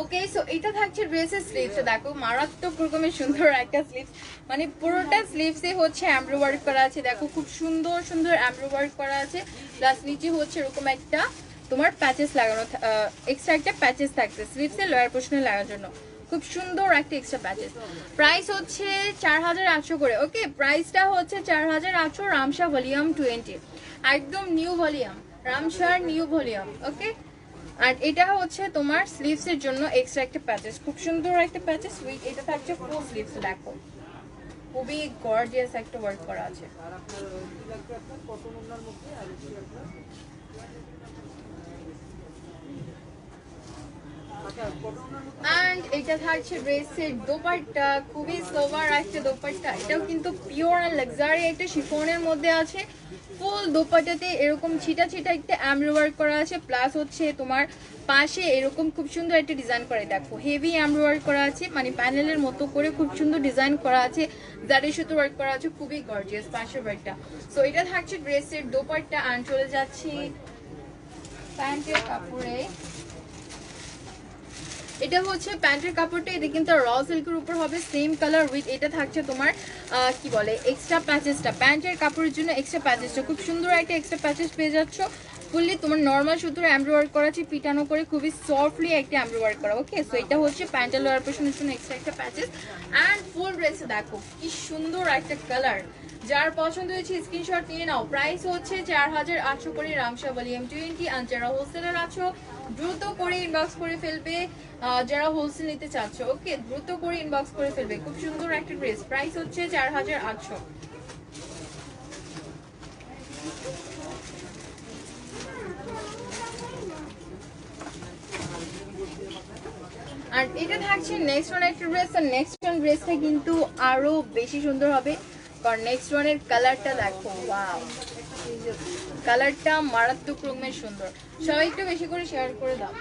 ওকে, সো এটা থাকছে ড্রেসের স্লিভসে, দেখো মারাত্মক রকমের সুন্দর একটা স্লিভস, মানে পুরোটা স্লিভসে হচ্ছে এমব্রো ওয়ার্ক করা আছে, দেখো খুব সুন্দর সুন্দর এমব্রো ওয়ার্ক করা আছে, প্লাস নিচে হচ্ছে এরকম একটা তোমার প্যাচেস লাগানো, এক্সট্রা একটা প্যাচেস থাকছে স্লিভসে লোয়ার পোর্শনে লাগানোর জন্য, খুব সুন্দর একটা এক্সট্রা প্যাচেস। প্রাইস হচ্ছে 4800 করে। ওকে, প্রাইসটা হচ্ছে 4800, রামশা ভলিউম 20, একদম নিউ ভলিউম, রামশার নিউ ভলিউম। ওকে, আর এটা হচ্ছে তোমার স্লিভস এর জন্য এক্সট্রা একটা প্যাচেস, খুব সুন্দর একটা প্যাচেস উইথ, এটা থাকছে ফুল স্লিভস, দেখো খুবই গর্জিয়াস একটা ওয়ার্ক করা আছে। এন্ড এটা থাকছে ড্রেসের দোপাট্টা, খুবই সোবার একটা দোপাট্টা, এটাও কিন্তু পিওর এন্ড লাক্সারি একটা শিফনের মধ্যে আছে। ফুল দোপাট্টাতে এরকম ছিটা ছিটা একটা এমব্রয়ডারি ওয়ার্ক করা আছে, প্লাস হচ্ছে তোমার পাশে এরকম খুব সুন্দর একটা ডিজাইন করে, দেখো হেভি এমব্রয়ডারি করা আছে, মানে প্যানেলের মতো করে খুব সুন্দর ডিজাইন করা আছে, জারি সুতো ওয়ার্ক করা আছে, খুবই গর্জিয়াস পাশের ওয়ার্কটা। সো এটা থাকছে ড্রেসের দোপাট্টা। এন্ড চলে যাচ্ছি প্যান্টের কাপড়ে। এটা হচ্ছে প্যান্টের কাপড়টা, এটা কিন্তু র সিল্কের উপর হবে, সেম কালার উইথ, এটা থাকছে তোমার কি বলে এক্সট্রা প্যাচেসটা, প্যান্টের কাপড়ের জন্য এক্সট্রা প্যাচেসটা, খুব সুন্দর একটা এক্সট্রা প্যাচেস পেয়ে যাচ্ছ, ফুললি তোমার নর্মাল সুতোর এমব্রয়ডারি করা আছে, পিটানো করে খুবই সফটলি একটা এমব্রয়ডারি করা। ওকে, সো এটা হচ্ছে প্যান্টের লোয়ার পোর্শনের জন্য এক্সট্রা একটা প্যাচেস। অ্যান্ড ফুল ড্রেসে দেখো কি সুন্দর একটা কালার, যার পছন্দ হয়েছে স্ক্রিনশট নিয়ে নাও। প্রাইস হচ্ছে 4800 করে, রামশা ভলিউম 20। আর যারা হোলসেলার আছো দ্রুত করে ইনবক্স করে ফেলবে, যারা হোলসেল নিতে চাচ্ছ ওকে দ্রুত করে ইনবক্স করে ফেলবে। খুব সুন্দর একটা ড্রেস, প্রাইস হচ্ছে 4800। আর এটা থাকছে নেক্সট ওয়ান একটা ড্রেস, আর নেক্সট ওয়ান ড্রেসটা কিন্তু আরো বেশি সুন্দর হবে, কারণ নেক্সট ওয়ানের কালারটা দেখো, ওয়াও কালারটা মারাত্মক রকমের সুন্দর। সবাই একটু বেশি করে শেয়ার করে দাও।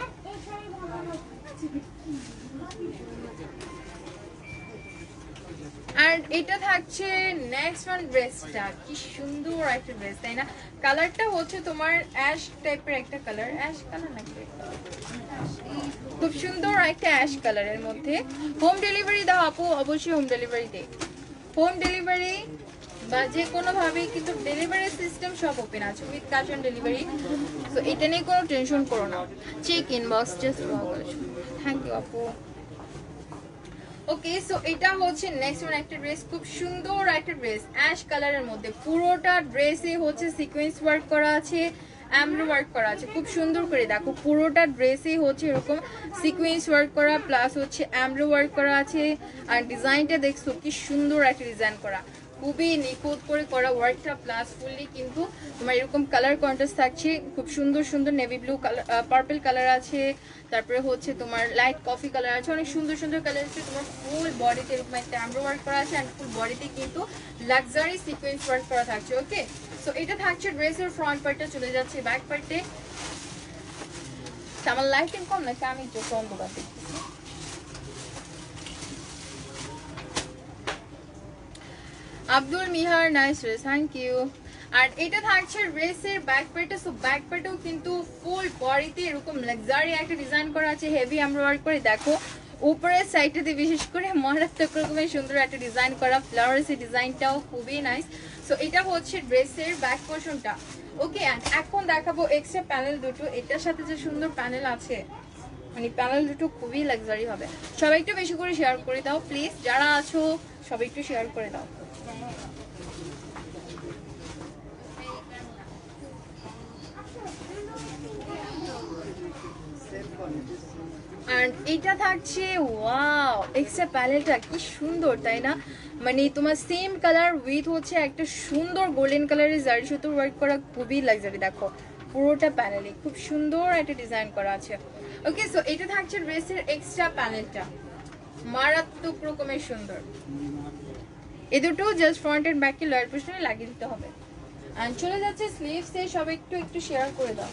আর এটা থাকছে নেক্সট ওয়ান ড্রেসটা, কি সুন্দর একটা ড্রেস তাই না? কালারটা হচ্ছে তোমার অ্যাশ টাইপের একটা কালার, অ্যাশ কালার নাকি, খুব সুন্দর একটা অ্যাশ কালারের মধ্যে। হোম ডেলিভারি দাও আপু? অবশ্যই হোম ডেলিভারি দেই, হোম ডেলিভারি বা যে কোনো ভাবে কিন্তু ডেলিভারি সিস্টেম সব ওপেন আছে with cash on delivery, so এটা নিয়ে কোনো টেনশন করো না। Check inbox just thank you আপু। ওকে, সো এটা হচ্ছে নেক্সট ওয়ান একটা ড্রেস, খুব সুন্দর একটা ড্রেস অ্যাশ কালারের মধ্যে, পুরোটা ড্রেসে হচ্ছে সিকোয়েন্স ওয়ার্ক করা আছে, এমব্রয়ডারি ওয়ার্ক করা আছে, খুব সুন্দর করে দেখো পুরোটা ড্রেসে হচ্ছে এরকম সিকোয়েন্স ওয়ার্ক করা, প্লাস হচ্ছে এমব্রয়ডারি ওয়ার্ক করা আছে। আর ডিজাইনটা দেখছো কি সুন্দর একটা ডিজাইন করা, খুবই নিখুঁত করে করা ওয়ার্কটা, প্লাস ফুললি কিন্তু তোমার এরকম কালার কন্ট্রাস্ট থাকছে, খুব সুন্দর সুন্দর navy blue colour, purple colour আছে, তারপরে হচ্ছে তোমার লাইট কফি কালার আছে, অনেক সুন্দর সুন্দর কালার আছে। তোমার ফুল বডিতে এরকম একটা এমব্রয়ডারি ওয়ার্ক করা আছে, অ্যান্ড ফুল বডিতে কিন্তু লাক্সারি সিকোয়েন্স ওয়ার্ক করা থাকছে। ওকে, সো এটা থাকছে ড্রেসের ফ্রন্ট পার্টটা, চলে যাচ্ছে ব্যাক পার্টে। আমার লাইটিং কম নাকি আমি চোখ অন্ধকার দেখতেছি। Abdul Mihar, nice dress, thank you. আর এটা থাকছে ড্রেসের ব্যাক পার্টে, সো ব্যাক পার্টেও কিন্তু ফুল বডিতে এরকম লাক্সারি একটা ডিজাইন করা আছে, হেভি এমব্রয়ডারি করে, দেখো উপরের সাইডটাতে বিশেষ করে মারাত্মক রকমের সুন্দর একটা ডিজাইন করা, ফ্লাওয়ার্সের ডিজাইনটাও খুবই নাইস। সো এটা হচ্ছে ড্রেসের ব্যাক পোর্শনটা। ওকে, এখন দেখাবো এক্সট্রা প্যানেল দুটো, এটার সাথে যে সুন্দর প্যানেল আছে, মানে প্যানেল দুটো খুবই লাক্সারি হবে। সবাই একটু বেশি করে শেয়ার করে দাও প্লিজ, যারা আছো সবাই একটু শেয়ার করে দাও। আর এটা থাকছে ওয়াও এক্সট্রা প্যানেলটা কি সুন্দর তাই না? মানে তোমার সেম কালার উইথ হচ্ছে একটা সুন্দর গোল্ডেন কালারের জারি সুতোর ওয়ার্ক করা, খুবই লাক্সারি, দেখো পুরোটা প্যানেলে খুব সুন্দর একটা ডিজাইন করা আছে। ওকে, সো এটা থাকছে ড্রেসের এক্সট্রা প্যানেলটা, মারাত্মক রকমের সুন্দর। এই দুটো just front and back K lower পোর্শনে লাগিয়ে দিতে হবে। আর চলে যাচ্ছে স্লিভস এ, সবাই একটু একটু শেয়ার করে দাও।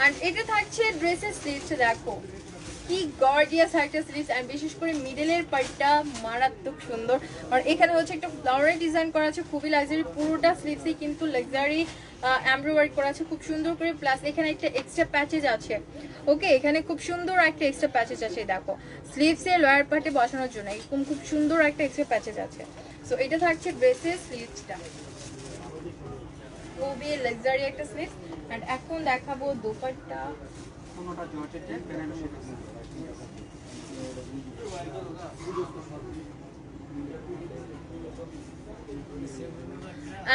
আর এটা থাকছে ড্রেসের স্লিভস, দেখো কি গর্জিয়াস একটা স্লিভস, এন্ড বিশেষ করে মিডলের পার্টটা মারাত্মক সুন্দর। আর এখানে হচ্ছে একটা ফ্লাওয়ারের ডিজাইন করা আছে, খুবই লাক্সারি। পুরোটা স্লিভসই কিন্তু লাক্সারি এমব্রয়ডারি করা আছে খুব সুন্দর করে, প্লাস এখানে একটা এক্সট্রা প্যাচেজ আছে। ওকে, এখানে খুব সুন্দর একটা এক্সট্রা প্যাচেজ আছে, দেখো স্লিভসের লোয়ার পার্টে বসানোর জন্য এরকম খুব সুন্দর একটা এক্সট্রা প্যাচেজ আছে। সো এটা থাকছে ড্রেসের স্লিভসটা, খুবই লাক্সারি একটা স্লিভস। এন্ড এখন দেখাবো দোপাট্টা।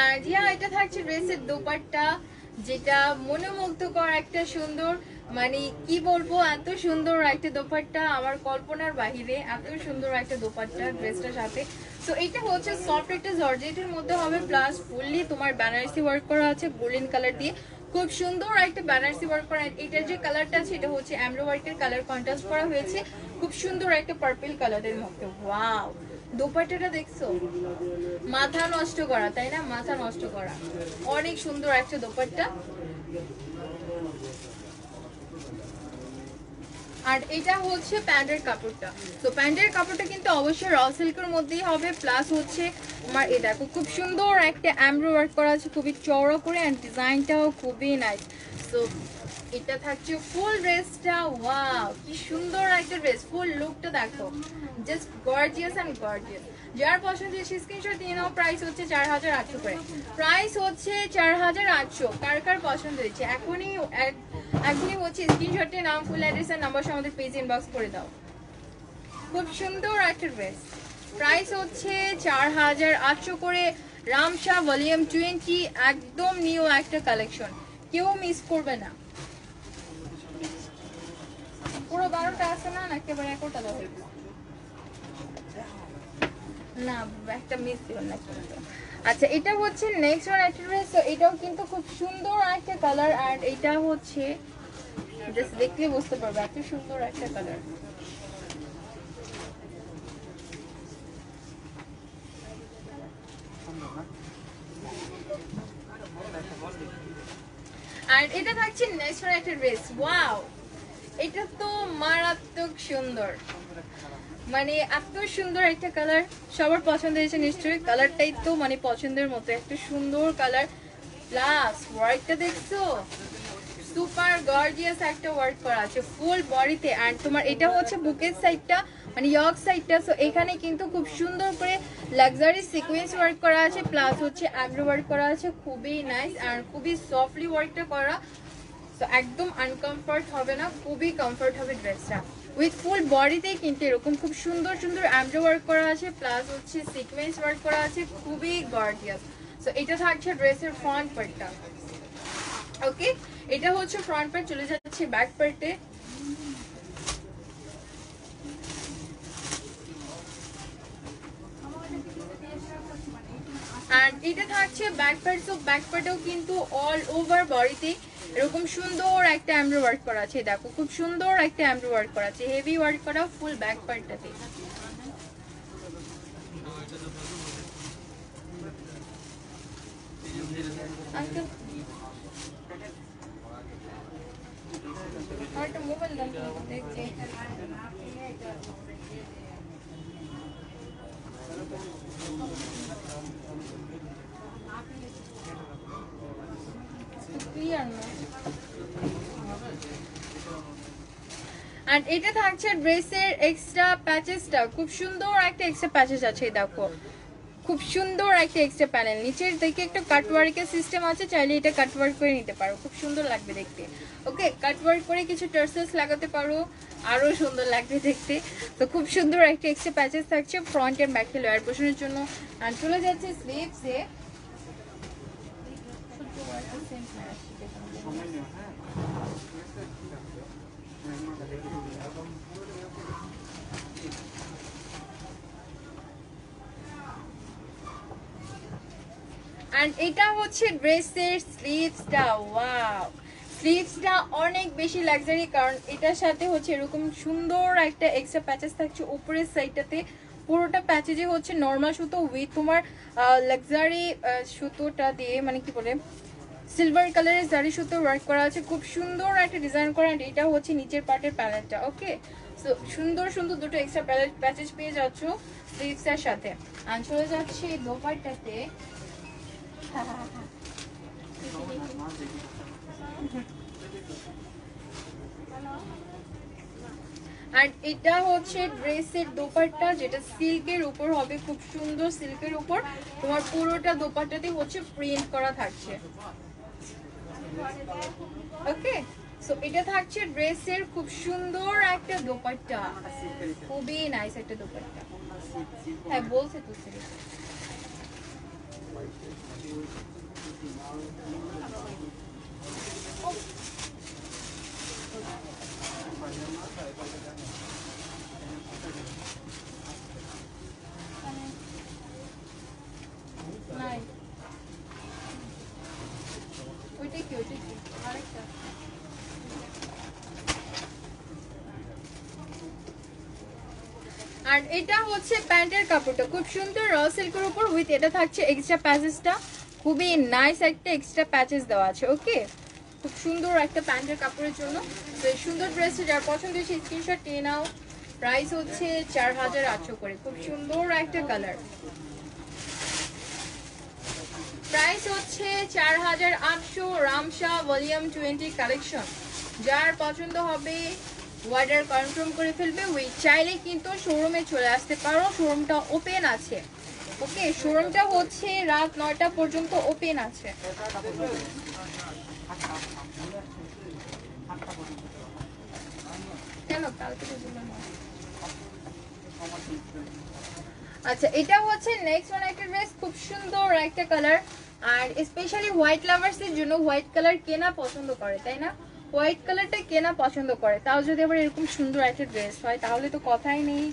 আর এটা থাকছে ড্রেসের দোপাট্টা, যেটা মনোমুগ্ধকর একটা সুন্দর, মানে কি বলবো, এত সুন্দর একটা দোপাট্টা, আমার কল্পনার বাহিরে এত সুন্দর একটা দোপাট্টা ড্রেসটার সাথে। তো এটা হচ্ছে সফট একটা জর্জেটের মধ্যে হবে, প্লাস ফুললি তোমার বেনারসি ওয়ার্ক করা আছে গোল্ডেন কালার দিয়ে, খুব সুন্দর একটা বেনারসি ওয়ার্ক করা। এটার যে কালারটা আছে এটা হচ্ছে এমব্রয়ডারি ওয়ার্কের কালার কন্ট্রাস্ট করা হয়েছে খুব সুন্দর একটা পার্পল কালারের মধ্যে। ওয়াও, দোপাট্টাটা দেখছো, মাথা নষ্ট করা, তাই না? মাথা নষ্ট করা, অনেক সুন্দর একটা দোপাট্টা। আর এটা হচ্ছে প্যান্টের কাপড়টা। তো প্যান্টের কাপড়টা কিন্তু অবশ্যই র সিল্কের মধ্যেই হবে, প্লাস হচ্ছে আমার এই দেখো খুব সুন্দর একটা এমব্রয়ডারি ওয়ার্ক করা আছে খুবই চওড়া করে, এন্ড ডিজাইনটাও খুবই নাইস। তো এটা থাকছে ফুল ড্রেসটা। ওয়াও, কি সুন্দর একটা ড্রেস, ফুল লুকটা দেখো, জাস্ট গর্জিয়াস এন্ড গর্জিয়াস। যার পছন্দ হচ্ছে স্ক্রিনশট নিয়ে নাও। প্রাইস হচ্ছে 4800 করে, প্রাইস হচ্ছে 4800। কার কার পছন্দ হয়েছে এখনই হচ্ছে স্ক্রিনশটে নাম, ফুল অ্যাড্রেস আর নাম্বার সহ আমাদের পেজ ইনবক্স করে দাও। খুব সুন্দর একটা ড্রেস, প্রাইস হচ্ছে 4800 করে। রামশা ভলিউম 20, একদম নিউ একটা কালেকশন, কেউ মিস করবে না। পুরো 12টা আছে না, একেবারে 1টা দাও না, একটা মিস দিও না কিন্তু। আচ্ছা, এটা হচ্ছে নেক্সট ওয়ান একটা ড্রেস। তো এটাও কিন্তু খুব সুন্দর একটা কালার, আর এটা হচ্ছে জাস্ট দেখলে বুঝতে পারবে এত সুন্দর একটা কালার। আর এটা থাকছে নেক্সট ওয়ান একটা ড্রেস। ওয়াও, এটা তো মারাত্মক সুন্দর, মানে এত সুন্দর একটা কালার, সবার পছন্দ হয়েছে নিশ্চয়ই। কালারটাই তো মানে পছন্দের মতো একটা সুন্দর কালার, প্লাস ওয়ার্কটা দেখছো, সুপার গর্জিয়াস একটা ওয়ার্ক করা আছে ফুল বডিতে। আর তোমার এটা হচ্ছে বুকের সাইডটা, মানে ইয়ক সাইডটা। সো এখানে কিন্তু খুব সুন্দর করে লাক্সারি সিকোয়েন্স ওয়ার্ক করা আছে, প্লাস হচ্ছে এমব্রয়ডারি ওয়ার্ক করা আছে, খুবই নাইস আর খুবই সফটলি ওয়ার্কটা করা। তো একদম আনকমফর্ট হবে না, খুবই কমফর্ট হবে ড্রেসটা। উইথ ফুল বডিতেই কিন্তু এরকম খুব সুন্দর সুন্দর এমব্রয়ডারি ওয়ার্ক করা আছে, প্লাস হচ্ছে সিকোয়েন্স ওয়ার্ক করা আছে, খুবই গর্জিয়াস। সো এটা থাকছে ড্রেসের ফ্রন্ট পার্টটা। ওকে, এটা হচ্ছে ফ্রন্ট পার্ট, চলে যাচ্ছে ব্যাক পার্টে। আর এটা থাকছে ব্যাক পার্ট। তো ব্যাক পার্টেও কিন্তু অল ওভার বডিতে এরকম সুন্দর একটা এমব্রয়ডারি ওয়ার্ক করা আছে, দেখো খুব সুন্দর একটা এমব্রয়ডারি ওয়ার্ক করা আছে, হেভি ওয়ার্ক করা ফুল ব্যাক পার্টটাতে। আঙ্কেল আর একটা মোবাইল দাও দেখছি। আর এটা থাকছে ড্রেসের এক্সট্রা প্যাচেসটা, খুব সুন্দর একটা এক্সট্রা প্যাচেস আছে, দেখো খুব সুন্দর একটা এক্সট্রা প্যানেল, নিচের দিকে একটা কাটওয়ার্কের সিস্টেম আছে, চাইলে এটা কাটওয়ার্ক করে নিতে পারো, খুব সুন্দর লাগবে দেখতে। ওকে, কাটওয়ার্ক করে কিছু টার্সেলস লাগাতে পারো, আরো সুন্দর লাগবে দেখতে। তো খুব সুন্দর একটা এক্সট্রা প্যাচেস থাকছে ফ্রন্ট এন্ড ব্যাকে লোয়ার পোর্শনের জন্য। আর চলে যাচ্ছে স্লিভসে। আর এটা হচ্ছে ড্রেসের স্লিভসটা। ওয়াও, স্লিভসটা অনেক বেশি লাক্সারি, কারণ এটার সাথে হচ্ছে এরকম সুন্দর একটা এক্সট্রা প্যাচেস থাকছে উপরের সাইডটাতে। পুরোটা প্যাচেজে হচ্ছে নর্মাল সুতো উইথ তোমার লাক্সারি সুতোটা দিয়ে, মানে কি বলে সিলভার কালারের জারি সুতো ওয়ার্ক করা আছে, খুব সুন্দর একটা ডিজাইন করা। এটা হচ্ছে নিচের পার্টের প্যালেটটা। ওকে, সো সুন্দর সুন্দর দুটো এক্সট্রা প্যাচেস পেয়ে যাচ্ছ স্লিভসের সাথে। আর চলে যাচ্ছে দোপাট্টাতে। আর এটা হচ্ছে ড্রেসের দোপাট্টা, যেটা সিল্কের উপর হবে, খুব সুন্দর সিল্কের উপর। তোমার পুরোটা দোপাট্টাতে হচ্ছে প্রিন্ট করা থাকছে। ওকে, সো এটা থাকছে ড্রেসের খুব সুন্দর একটা দোপাট্টা, খুবই নাইস একটা দোপাট্টা। হ্যাঁ বলছে তো সিল্ক। নাই ওইটা কি, ওইটা কি আরেকটা। আর এটা হচ্ছে প্যান্টের কাপড়টা, খুব সুন্দর র সিল্কের উপর উইথ এটা থাকছে এক্সট্রা প্যাচেসটা, খুবই নাইস একটা এক্সট্রা প্যাচেস দেওয়া আছে। ওকে, খুব সুন্দর একটা প্যান্টের কাপড়ের জন্য। তো এই সুন্দর ড্রেসটা যার পছন্দ সেই স্ক্রিনশট নিয়ে নাও। প্রাইস হচ্ছে 4800 করে, খুব সুন্দর একটা কালার। প্রাইস হচ্ছে 4800, রামশা ভলিউম 20 কালেকশন। যার পছন্দ হবে অর্ডার কনফার্ম করে ফেলবে। ওই চাইলে কিন্তু শোরুমে চলে আসতে পারো, শোরুমটা ওপেন আছে। ওকে, শোরুমটা হচ্ছে রাত 9টা পর্যন্ত ওপেন আছে। কেন কালকে তো বললাম না। আচ্ছা, এটা হচ্ছে নেক্সট ওয়ান একটা ড্রেস, খুব সুন্দর একটা কালার। আর স্পেশালি হোয়াইট লাভার্সের জন্য, হোয়াইট কালার কেনা পছন্দ করে তাই না, হোয়াইট কালারটা কেনা পছন্দ করে, তাও যদি আবার এরকম সুন্দর একটা ড্রেস হয় তাহলে তো কথাই নেই।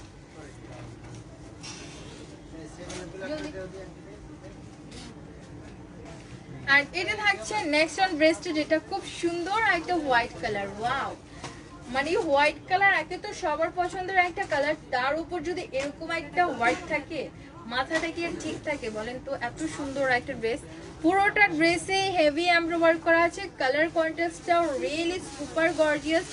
আর এটা থাকছে নেক্সট ওয়ান ড্রেসটা, যেটা খুব সুন্দর একটা হোয়াইট কালার। ওয়াও, মানে হোয়াইট কালার একে তো সবার পছন্দের একটা কালার, তার উপর যদি এরকম একটা হোয়াইট থাকে, মাথাটা কি আর ঠিক থাকে বলেন তো? এত সুন্দর একটা ড্রেস, পুরোটা ড্রেসে হেভি এমব্রয়ডারি ওয়ার্ক করা আছে। কালার কন্ট্রাস্টটাও রিয়েলি সুপার গর্জিয়াস।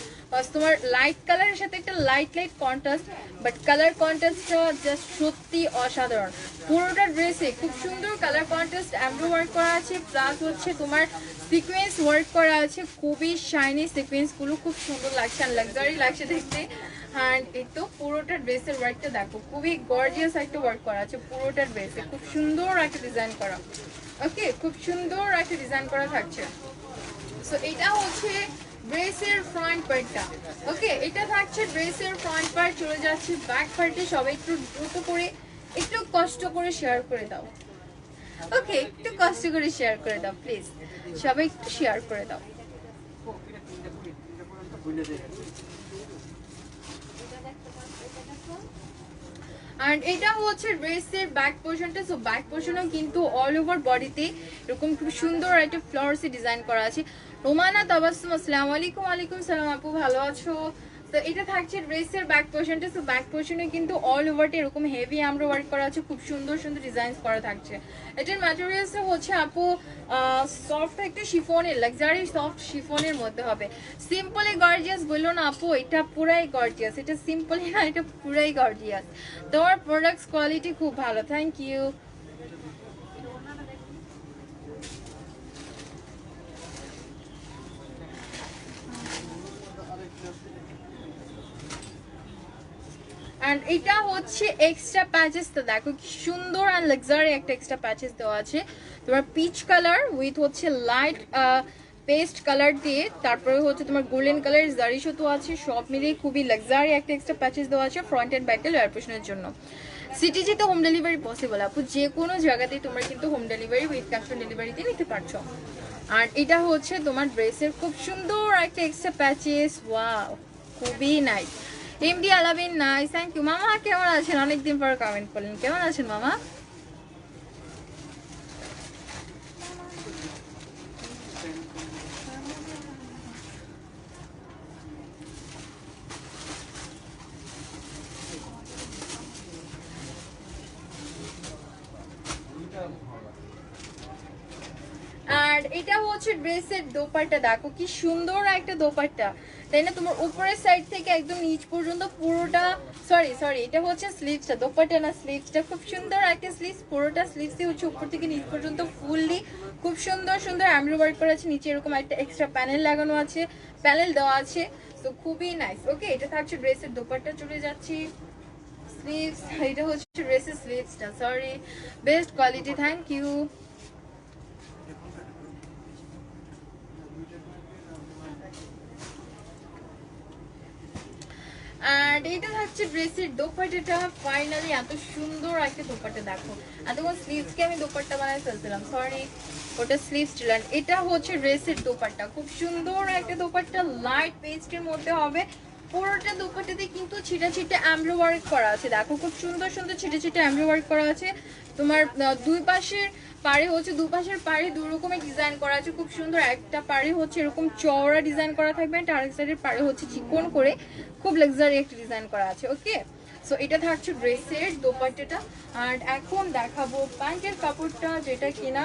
তোমার লাইট কালারের সাথে একটা লাইট কন্ট্রাস্ট, বাট কালার কন্ট্রাস্টটা জাস্ট সত্যি অসাধারণ। পুরোটা ড্রেসে খুব সুন্দর কালার কন্ট্রাস্ট এমব্রয়ডারি ওয়ার্ক করা আছে, প্লাস হচ্ছে তোমার সিকোয়েন্স ওয়ার্ক করা আছে, খুবই শাইনি সিকোয়েন্সগুলো, খুব সুন্দর লাগছে আর লাক্সারি লাগছে দেখতে। অ্যান্ড এই তো পুরোটা ড্রেসের ওয়ার্কটা দেখো, খুবই গর্জিয়াস একটা ওয়ার্ক করা আছে পুরোটা ড্রেসে, খুব সুন্দর একটা ডিজাইন করা। ওকে, খুব সুন্দর একটা ডিজাইন করা থাকছে। সো এটা হচ্ছে ড্রেসের ফ্রন্ট পার্টটা। ওকে, এটা থাকছে ড্রেসের ফ্রন্ট পার্ট। চলে যাচ্ছে ব্যাক পার্টে। সবাই একটু দ্রুত করে, একটু কষ্ট করে শেয়ার করে দাও। ওকে, একটু কষ্ট করে শেয়ার করে দাও প্লিজ, সবাই একটু শেয়ার করে দাও। আর এটা হচ্ছে ড্রেসের ব্যাক পোর্শনটা। সো ব্যাক পোর্শনও কিন্তু অল ওভার বডিতে এরকম খুব সুন্দর একটা ফ্লাওয়ার্সে ডিজাইন করা আছে। রোমানা তাবাসসুম, আসসালামু আলাইকুম। ওয়ালাইকুম সালাম আপু, ভালো আছো? তো এটা থাকছে ড্রেসের ব্যাক পোর্শনটা। সো ব্যাক পোর্শনে কিন্তু অল ওভারটা এরকম হেভি এমব্রয়ডারি ওয়ার্ক করা আছে, খুব সুন্দর সুন্দর ডিজাইন করা থাকছে। এটার ম্যাটেরিয়ালসটা হচ্ছে আপু সফট একটা শিফনের, লাক্সারি সফট শিফনের মধ্যে হবে। সিম্পলি গর্জিয়াস বললো না আপু, এটা পুরাই গর্জিয়াস, এটা সিম্পলি না, এটা পুরাই গর্জিয়াস। তোমার প্রোডাক্টস কোয়ালিটি খুব ভালো, থ্যাংক ইউ। এন্ড এটা হচ্ছে এক্সট্রা প্যাচেস, তো দেখো কি সুন্দর আর লাক্সারি একটা এক্সট্রা প্যাচেস দেওয়া আছে। তোমার পিচ কালার উইথ হচ্ছে লাইট পেস্ট কালার দিয়ে, তারপরে হচ্ছে তোমার গোল্ডেন কালার জারি সুতো আছে, সব মিলিয়ে খুবই লাক্সারি একটা এক্সট্রা প্যাচেস দেওয়া আছে ফ্রন্ট এন্ড ব্যাকে লেয়ার পোর্শনের জন্য। সিটিজিতে হোম ডেলিভারি পসিবল আপু, যে কোনো জায়গাতেই তোমরা কিন্তু home delivery with cash on ডেলিভারিতে নিতে পারছো। আর এটা হচ্ছে তোমার ড্রেসের খুব সুন্দর একটা এক্সট্রা প্যাচেস। ওয়াও, খুবই নাইস। এমডি আলাবিন নাইস, থ্যাংক ইউ। মামা কেমন আছেন? অনেকদিন পর কমেন্ট করলেন, কেমন আছেন মামা? আর এটা হচ্ছে ড্রেসের দোপাট্টা, দেখো কি সুন্দর একটা দোপাট্টা, তাই না? তোমার উপরের সাইড থেকে একদম নিচ পর্যন্ত পুরোটা, সরি এটা হচ্ছে স্লিভসটা, দোপাট্টা না স্লিভসটা, খুব সুন্দর একটা স্লিভস, পুরোটা স্লিভসই হচ্ছে উপর থেকে নিচ পর্যন্ত ফুললি খুব সুন্দর সুন্দর এমব্রয়ডারি ওয়ার্ক করা আছে। নিচে এরকম একটা এক্সট্রা প্যানেল লাগানো আছে, প্যানেল দেওয়া আছে, তো খুবই নাইস। ওকে, এটা থাকছে ড্রেসের দোপাট্টা। চলে যাচ্ছি স্লিভস, এটা হচ্ছে ড্রেসের স্লিভসটা, sorry, best quality, thank you. আর এটা থাকছে ড্রেসের দোপাট্টাটা। ফাইনালি এত সুন্দর একটা দোপাট্টা, দেখো এতক্ষণ স্লিভসকে আমি দোপাট্টা বানাই ফেলছিলাম, সরি ওটা স্লিভস ছিল। এটা হচ্ছে ড্রেসের দোপাট্টা, খুব সুন্দর একটা দোপাট্টা, লাইট পেস্টের মধ্যে হবে। পুরোটা দোপাট্টাতে কিন্তু ছিটা ছিটা এমব্রয়ডারি ওয়ার্ক করা আছে, দেখো খুব সুন্দর সুন্দর ছিটা ছিটা এমব্রয়ডারি ওয়ার্ক করা আছে। তোমার দুই পাশের পাড়ে হচ্ছে, দুপাশের পাড়ে দু রকমের ডিজাইন করা আছে, খুব সুন্দর। একটা পাড়ে হচ্ছে এরকম চওড়া ডিজাইন করা থাকবে, আর আরেক সাইডের পাড়ে হচ্ছে চিকন করে খুব লাক্সারি একটা ডিজাইন করা আছে। ওকে, সো এটা থাকছে ড্রেসের দোপাট্টাটা। আর এখন দেখাবো প্যান্টের কাপড়টা, যেটা কিনা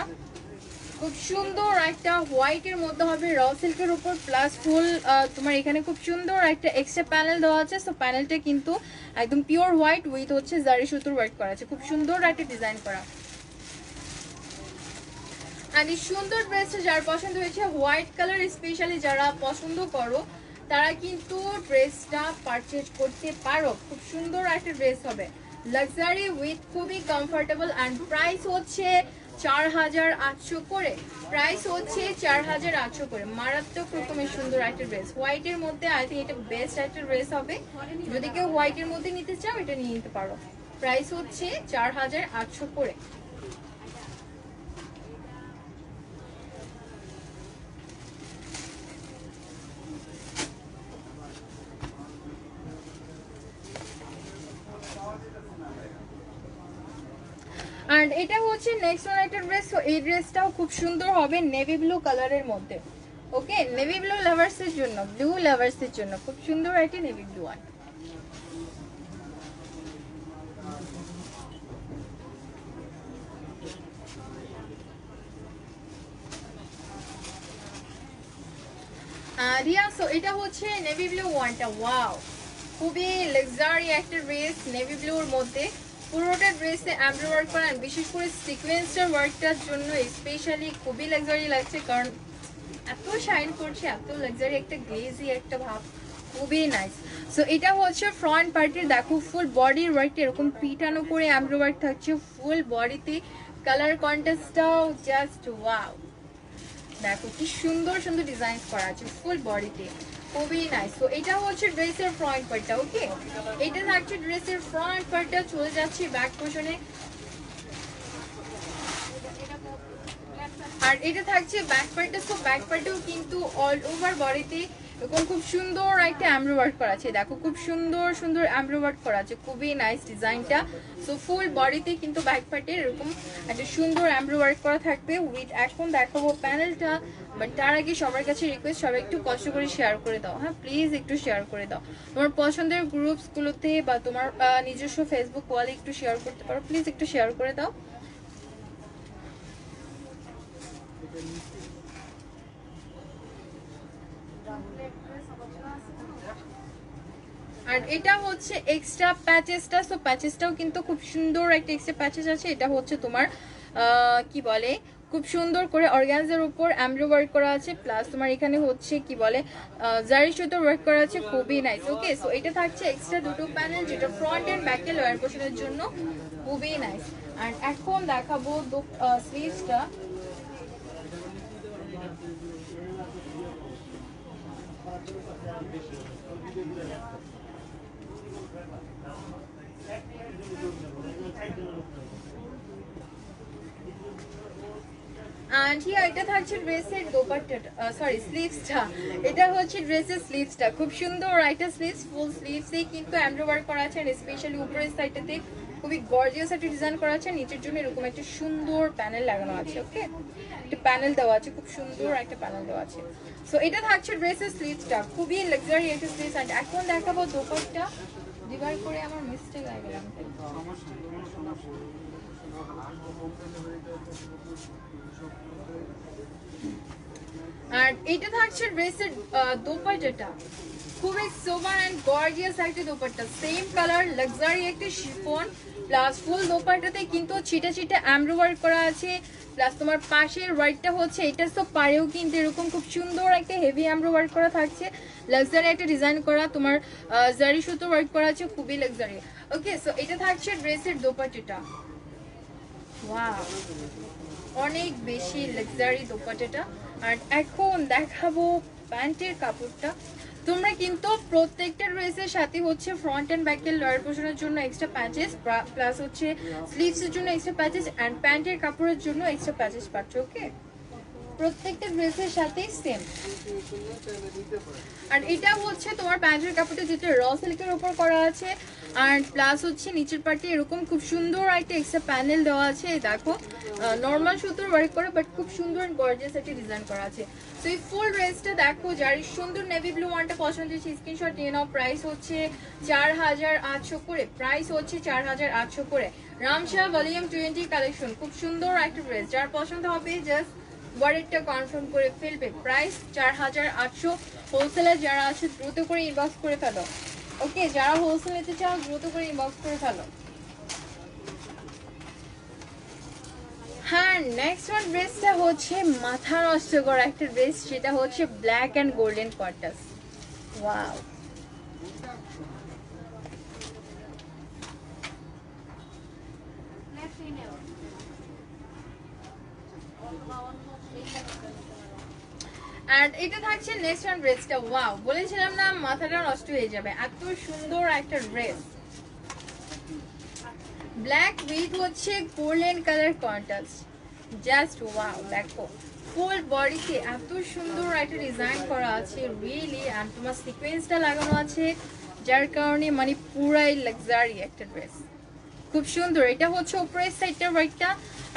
খুব সুন্দর একটা হোয়াইটের মধ্যে হবে, র সিল্কের উপর প্লাস ফুল। তোমার এখানে খুব সুন্দর একটা এক্সট্রা প্যানেল দেওয়া আছে, সো প্যানেলটা কিন্তু একদম পিওর হোয়াইট উইথ হচ্ছে জারি সুতোর ওয়ার্ক করা আছে, খুব সুন্দর একটা ডিজাইন করা। আর এই সুন্দর ড্রেসটা যার পছন্দ হয়েছে, হোয়াইট কালার স্পেশালি যারা পছন্দ করো তারা কিন্তু ড্রেসটা পারচেজ করতে পারো। খুব সুন্দর একটা ড্রেস হবে, লাক্সারি উইথ খুবই কমফোর্টেবল। অ্যান্ড প্রাইস হচ্ছে 4800 করে, প্রাইস হচ্ছে 4800 করে। মারাত্মক রকমের সুন্দর একটা ড্রেস হোয়াইটের মধ্যে, আই থিঙ্ক এটা বেস্ট একটা ড্রেস হবে। যদি কেউ হোয়াইটের মধ্যে নিতে চাও এটা নিয়ে নিতে পারো। প্রাইস হচ্ছে 4800 করে। আর এটা হচ্ছে নেক্সট ওয়ান একটা ড্রেস, তো এই ড্রেসটাও খুব সুন্দর হবে নেভি ব্লু কালারের মধ্যে। ওকে, নেভি ব্লু লাভার্সের জন্য, ব্লু লাভার্সের জন্য খুব সুন্দর একটা navy blue one. Riya, so এটা হচ্ছে নেভি ব্লু ওয়ানটা, ওয়াও খুবই লাক্সারি একটা ড্রেস নেভি ব্লুর মধ্যে। পুরোটা ড্রেসে এমব্রয়ডারি ওয়ার্ক করা, বিশেষ করে সিকোয়েন্সটার ওয়ার্কটার জন্য স্পেশালি খুবই লাক্সারি লাগছে, কারণ এত শাইন করছে, এত লাক্সারি একটা গ্লেজি একটা ভাব, খুবই নাইস। সো এটা হচ্ছে ফ্রন্ট পার্টের, দেখো ফুল বডির ওয়ার্কটা এরকম পিটানো করে এমব্রয়ডারি ওয়ার্ক থাকছে ফুল বডিতে। কালার কন্ট্রাস্টটাও জাস্ট ওয়াও, দেখো কি সুন্দর সুন্দর ডিজাইন করা আছে ফুল বডিতে, খুবই নাইস। তো এটা হচ্ছে ড্রেসের ফ্রন্ট পার্টটা। ওকে, এটা থাকছে ড্রেসের ফ্রন্ট পার্টটা। চলে যাচ্ছি ব্যাক পোর্শনে, আর এটা থাকছে ব্যাক পার্টটা। সো ব্যাক পার্টেও কিন্তু অল ওভার বডিতে এরকম খুব সুন্দর একটা এমব্রয়ডারি ওয়ার্ক করা আছে, দেখো খুব সুন্দর সুন্দর এমব্রয়ডারি ওয়ার্ক করা আছে, খুবই নাইস ডিজাইনটা। সো ফুল বডিতে কিন্তু ব্যাক পার্টে এরকম একটা সুন্দর এমব্রয়ডারি ওয়ার্ক করা থাকবে উইথ। এখন দেখাবো প্যানেলটা, বাট তার আগে সবার কাছে রিকোয়েস্ট, সবাই একটু কষ্ট করে শেয়ার করে দাও, হ্যাঁ প্লিজ একটু শেয়ার করে দাও। তোমার পছন্দের গ্রুপসগুলোতে বা তোমার নিজস্ব ফেসবুক ওয়ালে একটু শেয়ার করতে পারো, প্লিজ একটু শেয়ার করে দাও। আর এটা হচ্ছে এক্সট্রা প্যাচেসটা, সো প্যাচেসটাও কিন্তু খুব সুন্দর একটা এক্সট্রা প্যাচেস আছে। এটা হচ্ছে তোমার কি বলে, খুব সুন্দর করে অর্গানজার উপর এমব্রয়ডারি ওয়ার্ক করা আছে, প্লাস তোমার এখানে হচ্ছে কি বলে জারি সুতোর ওয়ার্ক করা আছে, খুবই নাইস। ওকে, সো এটা থাকছে এক্সট্রা দুটো প্যানেল, যেটা ফ্রন্ট এন্ড ব্যাকে লোয়ার পোর্শনের জন্য, খুবই নাইস। আর এখন দেখাবো স্লিভসটা। And here এটা থাকছে ড্রেসের দোপাট্টাটা, সরি স্লিভসটা। এটা হচ্ছে ড্রেসের স্লিভসটা, খুব সুন্দর একটা স্লিভস, ফুল স্লিভসে কিন্তু এমব্রয়ডারি ওয়ার্ক করা আছে, আর স্পেশালি উপরের সাইডটাতে খুবই গর্জিয়াস একটা ডিজাইন করা আছে, নিচের জন্য এরকম একটা সুন্দর প্যানেল লাগানো আছে। ওকে, একটা প্যানেল দেওয়া আছে, খুব সুন্দর একটা প্যানেল দেওয়া আছে। সো এটা থাকছে ড্রেসের স্লিভসটা, খুবই লাক্সারি একটা স্লিভস। আর এখন দেখাবো দোপাট্টা, ডিভাইড করে আমার মিস্টেক হয়ে গেলাম। আর এটা থাকছে ড্রেসের দোপাট্টাটা, খুবই সোবার এন্ড গর্জিয়াস একটা দোপাট্টা, সেম কালার লাক্সারি একটা শিফন প্লাস ফুল দোপাট্টাতে কিন্তু ছিটা ছিটা এমব্রয়ডারি ওয়ার্ক করা আছে, প্লাস তোমার পাশের ওয়ার্কটা হচ্ছে এটা তো পারেও কিন্তু এরকম খুব সুন্দর একটা হেভি এমব্রয়ডারি ওয়ার্ক করা থাকছে, লাক্সারি একটা ডিজাইন করা তোমার জারি সুতো ওয়ার্ক করা আছে, খুবই লাক্সারি। ওকে, সো এটা থাকছে ড্রেসের দোপাট্টাটা, ওয়াও অনেক বেশি লাক্সারি দোপাট্টাটা। আর এখন দেখাবো প্যান্টের কাপড়টা। তোমরা কিন্তু প্রত্যেকটা ড্রেসের সাথে হচ্ছে ফ্রন্ট এন্ড ব্যাকের লয়ার পোর্শনের জন্য এক্সট্রা প্যাচেস, প্লাস হচ্ছে স্লিভসের জন্য এক্সট্রা প্যাচেস এন্ড প্যান্টের কাপড়ের জন্য এক্সট্রা প্যাচেস পাচ্ছ। ওকে, প্রত্যেকটা ড্রেসের সাথেই সেম। আর এটা হচ্ছে তোমার প্যান্টের কাপড়টা যেটা র সিল্কের উপর করা আছে, আর প্লাস হচ্ছে নিচের পার্টে এরকম খুব সুন্দর একটা এক্সট্রা প্যানেল দেওয়া আছে। দেখো নর্মাল সুতোর ওয়ার্ক করা, বাট খুব সুন্দর গর্জিয়াস একটা ডিজাইন করা আছে। তো এই ফুল ড্রেসটা দেখো, যার সুন্দর নেভি ব্লু ওয়ানটা পছন্দ হচ্ছে স্ক্রিনশট নিয়ে নাও। প্রাইস হচ্ছে 4800 করে, প্রাইস হচ্ছে 4800 করে। রামশাহ ভলিউম 20 কালেকশন, খুব সুন্দর একটা ড্রেস, যার পছন্দ হবে জাস্ট ওয়ারেটটা কনফার্ম করে ফেলবে। প্রাইস 4800। হোলসেলার যারা আছে দ্রুত করে ইনবক্স করে ফেলো। ওকে, যারা হোলসেল নিতে চাও দ্রুত করে ইনবক্স করে ফেলো। হ্যাঁ, নেক্সট ওয়ান ড্রেসটা হচ্ছে মাথা নষ্ট করা একটা ড্রেস, সেটা হচ্ছে black and golden contrast. Wow, আর এটা থাকছে নেক্সট ওয়ান ড্রেসটা। ওয়াও, বলেছিলাম না মাথাটা নষ্ট হয়ে যাবে, এত সুন্দর একটা ড্রেস, ব্ল্যাক উইথ হচ্ছে golden colour contrast, just wow. দেখো ফুল বডিতে এত সুন্দর একটা ডিজাইন করা আছে রিয়েলি, আর তোমার সিকোয়েন্সটা লাগানো আছে, যার কারণে মানে পুরাই লাক্সারি একটা ড্রেস, খুব সুন্দর। এটা হচ্ছে উপরের সাইডটা ওয়ার্কটা,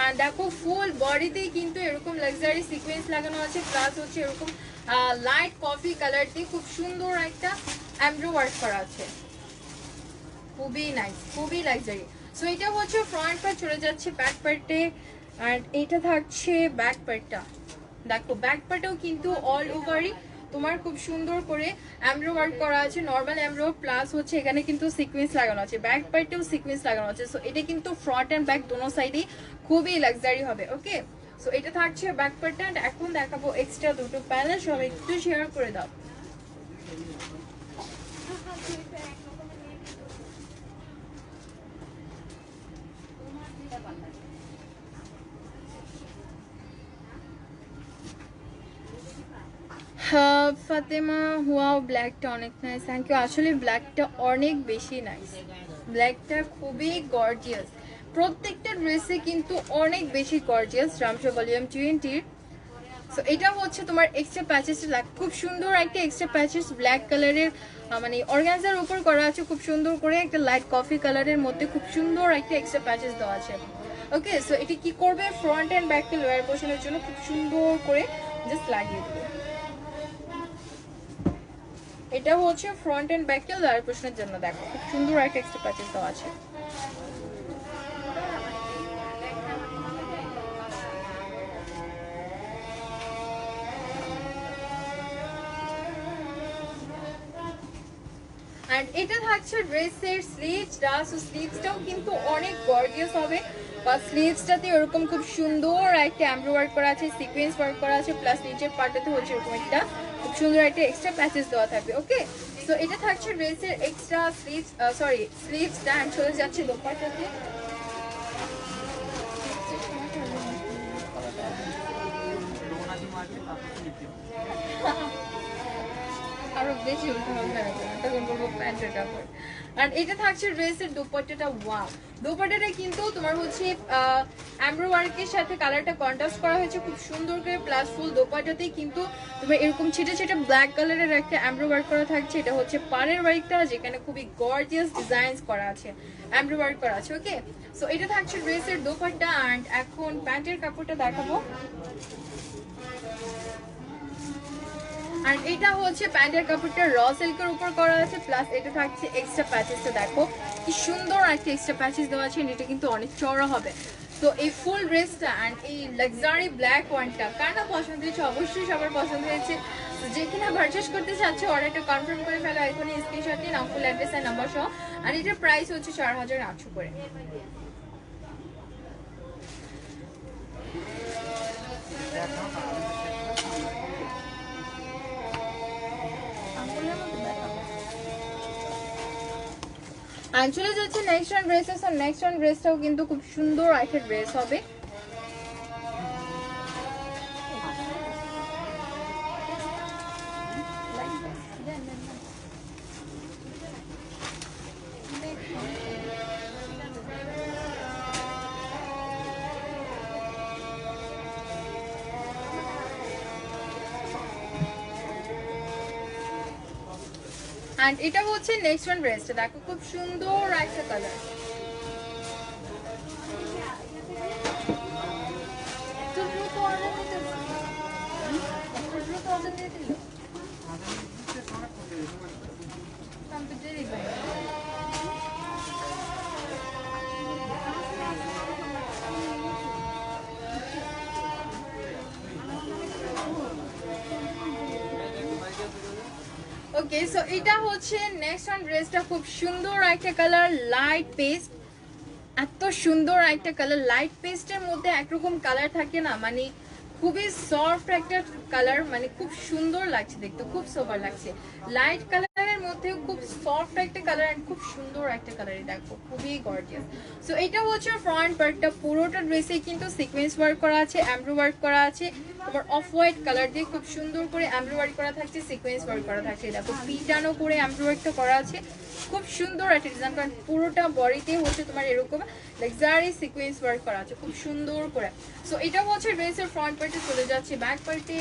আর দেখো ফুল বডিতেই কিন্তু এরকম লাক্সারি সিকোয়েন্স লাগানো আছে, প্লাস হচ্ছে এরকম লাইট কফি কালার দিয়ে খুব সুন্দর একটা এমব্রয়ডারি ওয়ার্ক করা আছে, খুবই নাইস, খুবই লাক্সারি। সো এটা হচ্ছে ফ্রন্ট পার্ট, চলে যাচ্ছে ব্যাক পার্টে, আর এটা থাকছে ব্যাক পার্টটা। দেখো ব্যাক পার্টেও কিন্তু অল ওভারই তোমার খুব সুন্দর করে এমব্রয়ডারি ওয়ার্ক করা আছে, নরমাল এমব্রয়ডারি প্লাস হচ্ছে এখানে কিন্তু সিকোয়েন্স লাগানো আছে, ব্যাক পার্টেও সিকোয়েন্স লাগানো আছে। সো এটা কিন্তু ফ্রন্ট এন্ড ব্যাক দোনো সাইডেই খুবই লাক্সারি হবে। ওকে, সো এটা থাকছে ব্যাক পার্টটা। এখন দেখাবো এক্সট্রা দুটো প্যানেল, সব একটু শেয়ার করে দাও। ফাতেমা, ওয়াও ব্ল্যাকটা অনেক নাইস, থ্যাংক ইউ। আসলে ব্ল্যাকটা অনেক বেশি নাইস, ব্ল্যাকটা খুবই গর্জিয়াস, প্রত্যেকটা ড্রেসে কিন্তু অনেক বেশি গর্জিয়াস। রামশাহ ভলিউম 20। সো এটা হচ্ছে তোমার এক্সট্রা প্যাচেসটা, খুব সুন্দর একটা এক্সট্রা প্যাচেস ব্ল্যাক কালারের, মানে অর্গানজার উপর করা আছে খুব সুন্দর করে, একটা লাইট কফি কালারের মধ্যে খুব সুন্দর একটা এক্সট্রা প্যাচেস দেওয়া আছে। ওকে, সো এটা কি করবে, ফ্রন্ট অ্যান্ড ব্যাককে লোয়ার পোর্শনের জন্য খুব সুন্দর করে জাস্ট লাগিয়ে দেবে। এটা হচ্ছে front and back K lower পোর্শনের জন্য, দেখো খুব সুন্দর একটা এক্সট্রা প্যাচেস দেওয়া আছে। আর এটা থাকছে ড্রেসের স্লিভসটা, সো স্লিভসটাও কিন্তু অনেক গর্জিয়াস হবে, বা স্লিভসটাতে এরকম খুব সুন্দর একটা এমব্রয়ডারি ওয়ার্ক করা আছে, সিকোয়েন্স ওয়ার্ক করা আছে, প্লাস নিচের পার্টটাতে হচ্ছে এরকম একটা খুব সুন্দর একটা এক্সট্রা প্যাচেস দেওয়া থাকবে। ওকে, সো এটা থাকছে ড্রেসের এক্সট্রা স্লিভস, স্লিভসটা। অ্যান্ড চলে যাচ্ছে দোপাট্টাতে। আরো বেশি উল্টো হবে না, তখন বলবো প্যান্টের কাপড়। আর এটা থাকছে ড্রেসের দোপাট্টাটা। ওয়াও, দোপাট্টাটা কিন্তু তোমার হচ্ছে এমব্রয়ডারি ওয়ার্কের সাথে কালারটা কন্ট্রাস্ট করা হয়েছে খুব সুন্দর করে, প্লাস ফুল দোপাট্টাতেই কিন্তু তোমার এরকম ছিটে ছিটে ব্ল্যাক কালারের একটা এমব্রয়ডারি ওয়ার্ক করা থাকছে। এটা হচ্ছে পাড়ের ওয়ার্কটা, যেখানে খুবই গর্জিয়াস ডিজাইনস করা আছে, এমব্রয়ডারি ওয়ার্ক করা আছে। ওকে, সো এটা থাকছে ড্রেসের দোপাট্টা। অ্যান্ড এখন প্যান্টের কাপড়টা দেখাবো। আর এটা হচ্ছে প্যান্টের কাপড়টা র সিল্কের উপর করা আছে, প্লাস এটা থাকছে এক্সট্রা প্যাচেসটা। দেখো কি সুন্দর একটা এক্সট্রা প্যাচেস দেওয়া আছে, এটা কিন্তু অনেক চড়া হবে। তো সো এই ফুল ড্রেসটা অ্যান্ড এই লাক্সারি ব্ল্যাক ওয়ানটা কার না পছন্দ হয়েছে, অবশ্যই সবার পছন্দ হয়েছে। যে কিনা পারচেস করতে চাচ্ছে অর্ডারটা কনফার্ম করে ফেলো এখনই, স্ক্রিনশট নিয়ে নাম, ফুল অ্যাড্রেস আর নাম্বার সহ। আর এটার প্রাইস হচ্ছে 4800 করে। আর চলে যাচ্ছে নেক্সট ওয়ান ড্রেসেস। আর নেক্সট ওয়ান ড্রেসটাও কিন্তু খুব সুন্দর একটা ড্রেস হবে। And এটা হচ্ছে নেক্সট ওয়ান ড্রেসটা, দেখো খুব সুন্দর একটা কালার। ওকে, সো এটা হচ্ছে নেক্সট ওয়ান ড্রেসটা, খুব সুন্দর একটা কালার, লাইট পেস্ট। এত সুন্দর একটা কালার, লাইট পেস্টের মধ্যে একরকম কালার থাকে না, মানে খুবই সফট একটা কালার, মানে খুব সুন্দর লাগছে দেখতে, খুব সোবার লাগছে। লাইট কালারের মধ্যে খুব সফট একটা কালার এন্ড খুব সুন্দর একটা কালার, দেখো খুবই গর্জিয়াস। সো এটা হচ্ছে ফ্রন্ট পার্টটা, পুরোটা ড্রেসে কিন্তু সিকোয়েন্স ওয়ার্ক করা আছে, এমব্রয়ডারি ওয়ার্ক করা আছে, তোমার অফ হোয়াইট কালার দিয়ে খুব সুন্দর করে এমব্রয়ডারি করা থাকছে, সিকোয়েন্স ওয়ার্ক করা থাকছে, দেখো পিটানো করে এমব্রয়ডারিটা করা আছে, খুব সুন্দর একটা ডিজাইন। কারণ পুরোটা বডিতে হচ্ছে তোমার এরকম লাক্সারি সিকোয়েন্স ওয়ার্ক করা আছে খুব সুন্দর করে। সো এটা হচ্ছে ড্রেসের ফ্রন্ট পার্টে। চলে যাচ্ছে ব্যাক পার্টে,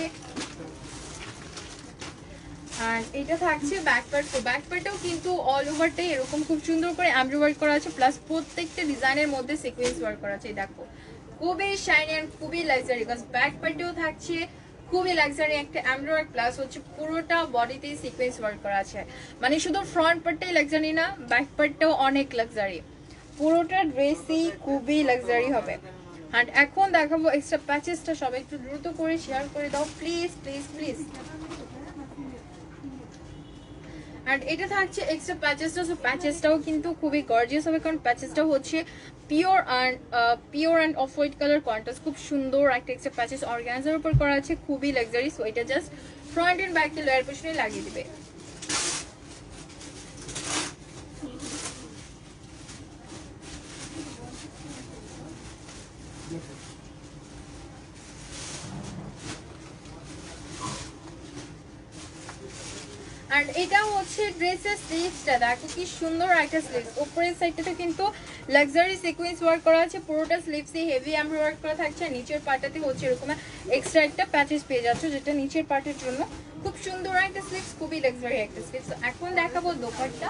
আর এটা থাকছে ব্যাক পার্ট। তো ব্যাক পার্টেও কিন্তু অল ওভারটাই এরকম খুব সুন্দর করে এমব্রয়ডারি করা আছে, প্লাস প্রত্যেকটা ডিজাইনের মধ্যে সিকোয়েন্স ওয়ার্ক করা আছে, দেখো খুবই শাইনি এন্ড খুবই লাক্সারি। কারণ ব্যাক পার্টেও থাকছে খুবই লাক্সারি একটা এমব্রয়ডারি, প্লাস হচ্ছে পুরোটা বডিতেই সিকোয়েন্স ওয়ার্ক করা আছে। মানে শুধু ফ্রন্ট পার্টটাই লাক্সারি না, ব্যাক পার্টটাও অনেক লাক্সারি, পুরোটা ড্রেসই খুবই লাক্সারি হবে। আর এখন দেখাবো এক্সট্রা প্যাচেসটা, সবাই একটু দ্রুত করে শেয়ার করে দাও প্লিজ প্লিজ প্লিজ। আর এটা থাকছে এক্সট্রা প্যাচেসটা। সো প্যাচেসটাও কিন্তু খুবই গর্জিয়াস হবে, কারণ প্যাচেসটা হচ্ছে pure and off white colour contrast, খুব সুন্দর একটা এক্সট্রা প্যাচেস অর্গানজার উপর করা আছে, খুবই লাক্সারি। সো এটা just front and back layer পোর্শনে লাগিয়ে দিবে। আর এটা হচ্ছে ড্রেসের স্লিভসটা, দেখো কি সুন্দর একটা স্লিভস। উপরের সাইডটাতে কিন্তু লাক্সারি সিকোয়েন্স ওয়ার্ক করা আছে, পুরোটা স্লিভসে হেভি এমব্রয়ডারি ওয়ার্ক করা থাকছে। নিচের পার্টটাতে হচ্ছে এরকম এক্সট্রা একটা প্যাচেস পেয়ে যাচ্ছে, যেটা নিচের পার্টের জন্য খুব সুন্দর একটা স্লিভস, খুবই লাক্সারি একটা স্লিভস। এখন দেখাবো দোপাট্টা।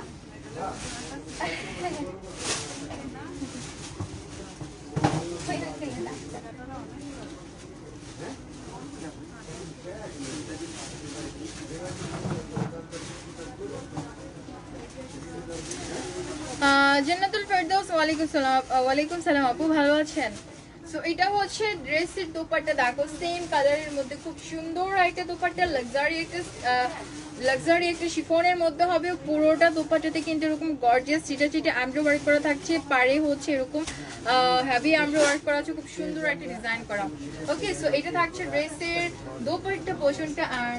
জান্নাতুল ফেরদৌস, ওয়ালাইকুম সালাম আপু, ভালো আছেন? সো এটা হচ্ছে ড্রেসের দোপাট্টা, দেখো সেম কালারের মধ্যে খুব সুন্দর একটা দোপাট্টা, লাক্সারি একটা শিফনের মধ্যে হবে। পুরোটা দোপাট্টাতে কিন্তু এরকম গর্জিয়াস চিটা চিটা এমব্রয়ডারি করা থাকছে, পারে হচ্ছে এরকম হেভি এমব্রয়ডারি করা আছে, খুব সুন্দর একটা ডিজাইন করা। ওকে, সো এটা থাকছে ড্রেসের দোপাট্টা পোর্শনটা। আর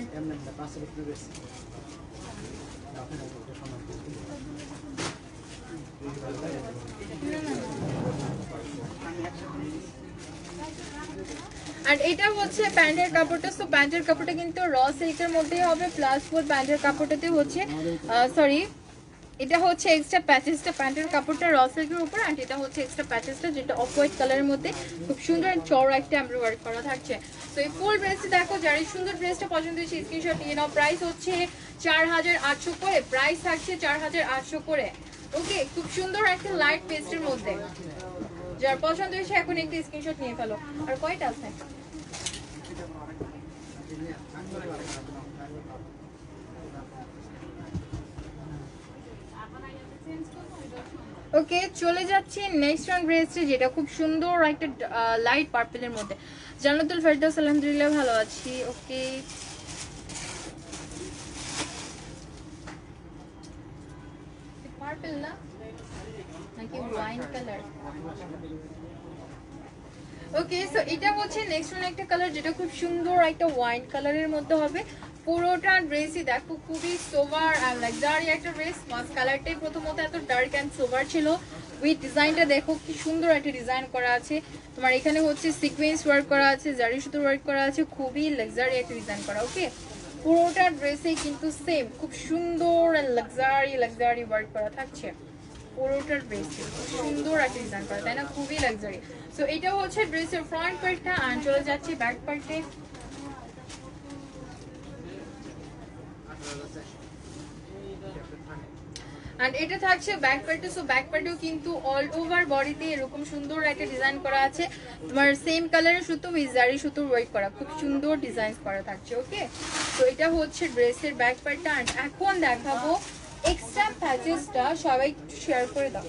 আর এটা হচ্ছে প্যান্টের কাপড়টা। তো প্যান্টের কাপড়টা কিন্তু র সিল্কের মধ্যেই হবে, প্লাস ফুল প্যান্টের কাপড়টাতে হচ্ছে সরি এটা হচ্ছে এক্সট্রা প্যাচেসটা, প্যান্টের কাপড়টা র সিল্কের উপর, আর এটা হচ্ছে এক্সট্রা প্যাচেসটা, যেটা অফ হোয়াইট কালারের মধ্যে খুব সুন্দর চওড়া একটা এমব্রয়ডারি করা থাকছে। তো এই ফুল ড্রেসটা দেখো, যার এই সুন্দর ড্রেসটা পছন্দ হয়েছে স্ক্রিনশট নিয়ে নাও। প্রাইস হচ্ছে 4800 করে, প্রাইস থাকছে 4800 করে। ওকে, খুব সুন্দর একটা লাইট পেস্টের মধ্যে, যার পছন্দ হয়েছে এখন একটা স্ক্রিনশট নিয়ে ফেলো। আর কয়টা আছে? ওকে, চলে যাচ্ছি নেক্সট ওয়ান ড্রেসে, যেটা খুব সুন্দর একটা লাইট পার্পলের মধ্যে। জান্নাতুল ফেরদৌস, আলহামদুলিল্লাহ ভালো আছি। ওকে, পার্পল না নাকি ওয়াইন কালার? ওকে, সো এটা হচ্ছে নেক্সট ওয়ান একটা কালার, যেটা খুব সুন্দর একটা ওয়াইন কালারের মধ্যে হবে। পুরোটা ড্রেসই দেখো খুবই সোভার আর লাক্সারি একটা ড্রেস। মাস্ক কালারটাই প্রথমত এত ডার্ক অ্যান্ড সোভার ছিল। উইথ ডিজাইনটা দেখো কি সুন্দর একটা ডিজাইন করা আছে। তোমার এখানে হচ্ছে সিকোয়েন্স ওয়ার্ক করা আছে, জারি সুতো ওয়ার্ক করা আছে, খুবই লাক্সারি একটা ডিজাইন করা। ওকে, পুরোটা ড্রেসে কিন্তু সেম খুব সুন্দর আর লাক্সারি ওয়ার্ক করা থাকছে। পুরোটার ড্রেসে খুব সুন্দর একটা ডিজাইন করা, তাই না? খুবই লাক্সারি। সো এটা হচ্ছে ড্রেসের ফ্রন্ট পার্টটা, আর চলে যাচ্ছে ব্যাক পার্টে। এন্ড এটা থাকছে ব্যাক পার্টে। সো ব্যাক পার্টেও কিন্তু অল ওভার বডিতে এরকম সুন্দর একটা ডিজাইন করা আছে। তোমার সেম কালারের সুতো উইথ জারি সুতো ওয়ার্ক করা, খুব সুন্দর ডিজাইন করা থাকছে। ওকে, তো এটা হচ্ছে ড্রেসের ব্যাক পার্টটা। এন্ড এখন দেখাবো এক্সট্রা প্যাচেসটা, সবাই একটু শেয়ার করে দাও।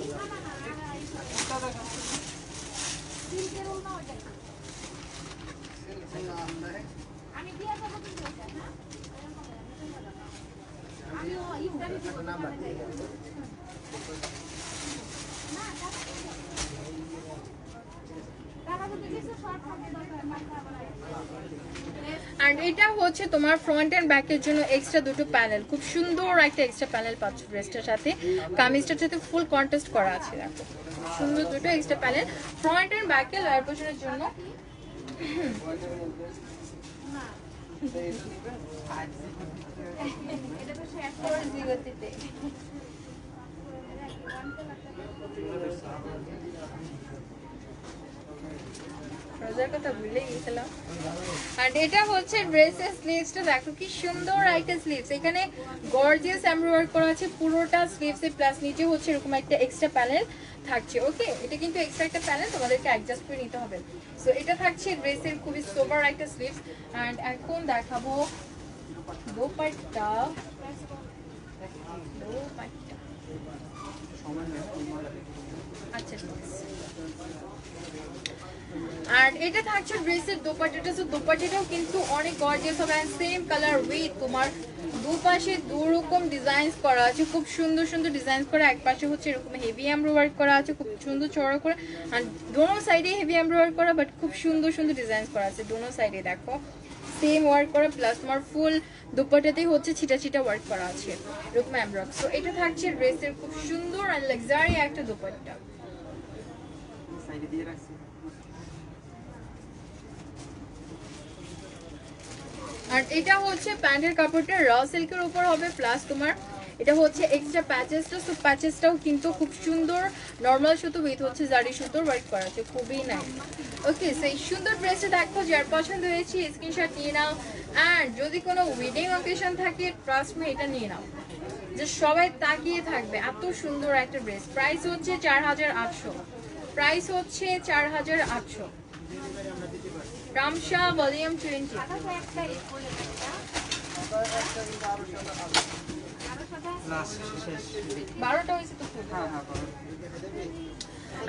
এন্ড এটা হচ্ছে তোমার ফ্রন্ট এন্ড ব্যাকের জন্য এক্সট্রা দুটো প্যানেল, খুব সুন্দর একটা এক্সট্রা প্যানেল পাচ্ছ ড্রেসটার সাথে। কামিজটার সাথে ফুল কন্ট্রাস্ট করা আছে, দেখো সুন্দর দুটো এক্সট্রা প্যানেল ফ্রন্ট এন্ড ব্যাকে লয়ার পোর্শনের জন্য। রোজার কথা ভুলে গেছিলাম। আর এটা হচ্ছে ড্রেসের স্লিভসটা, দেখো কি সুন্দর একটা স্লিভস। এখানে গর্জিয়াস এমব্রয়ডারি করা আছে পুরোটা স্লিভসে, প্লাস নিচে হচ্ছে এরকম একটা এক্সট্রা প্যানেল থাকছে। ওকে, এটা কিন্তু এক্সট্রা একটা প্যানেল, তোমাদেরকে অ্যাডজাস্ট করে নিতে হবে। সো এটা থাকছে ড্রেসের খুবই সোবার একটা স্লিভস। এন্ড এখন দেখাবো দোপাট্টা। আচ্ছা, আর এটা থাকছে ড্রেসের দোপাট্টাটা। সো দোপাট্টাটাও কিন্তু অনেক গর্জিয়াস হবে, এন্ড সেম কালার উইথ তোমার দুপাশে দুরকম ডিজাইন করা আছে, খুব সুন্দর সুন্দর ডিজাইন করা। এক পাশে হচ্ছে এরকম হেভি এমব্রয়ডারি করা আছে, খুব সুন্দর চড়া করে, আর দোনো সাইডে হেভি এমব্রয়ডারি করা, বাট খুব সুন্দর সুন্দর ডিজাইন করা আছে দোনো সাইডে। দেখো সেম ওয়ার্ক করা, প্লাস তোমার ফুল দুপাট্টাতেই হচ্ছে ছিটা ছিটা ওয়ার্ক করা আছে এরকম এমব্রয়ডারি। সো এটা থাকছে ড্রেসের খুব সুন্দর আর লাক্সারি একটা দুপাট্টা। আর এটা হচ্ছে প্যান্টের কাপড়টা র সিল্কের উপর হবে, প্লাস তোমার এটা হচ্ছে এক্সট্রা প্যাচেসটা। সো প্যাচেসটাও কিন্তু খুব সুন্দর নর্মাল সুতো উইথ হচ্ছে জারি সুতোর ওয়ার্ক করা আছে, খুবই নাইস। ওকে, সো এই সুন্দর ড্রেসটা দেখো, যার পছন্দ হয়েছে স্ক্রিনশট নিয়ে নাও। অ্যান্ড যদি কোনো ওয়েডিং অকেশন থাকে, ট্রাস্ট মি, এটা নিয়ে নাও, যে সবাই তাকিয়ে থাকবে। এত সুন্দর একটা ড্রেস। প্রাইস হচ্ছে 4800, প্রাইস হচ্ছে 4800। রামশা ভলিউম 20। 12টা হয়েছে তো।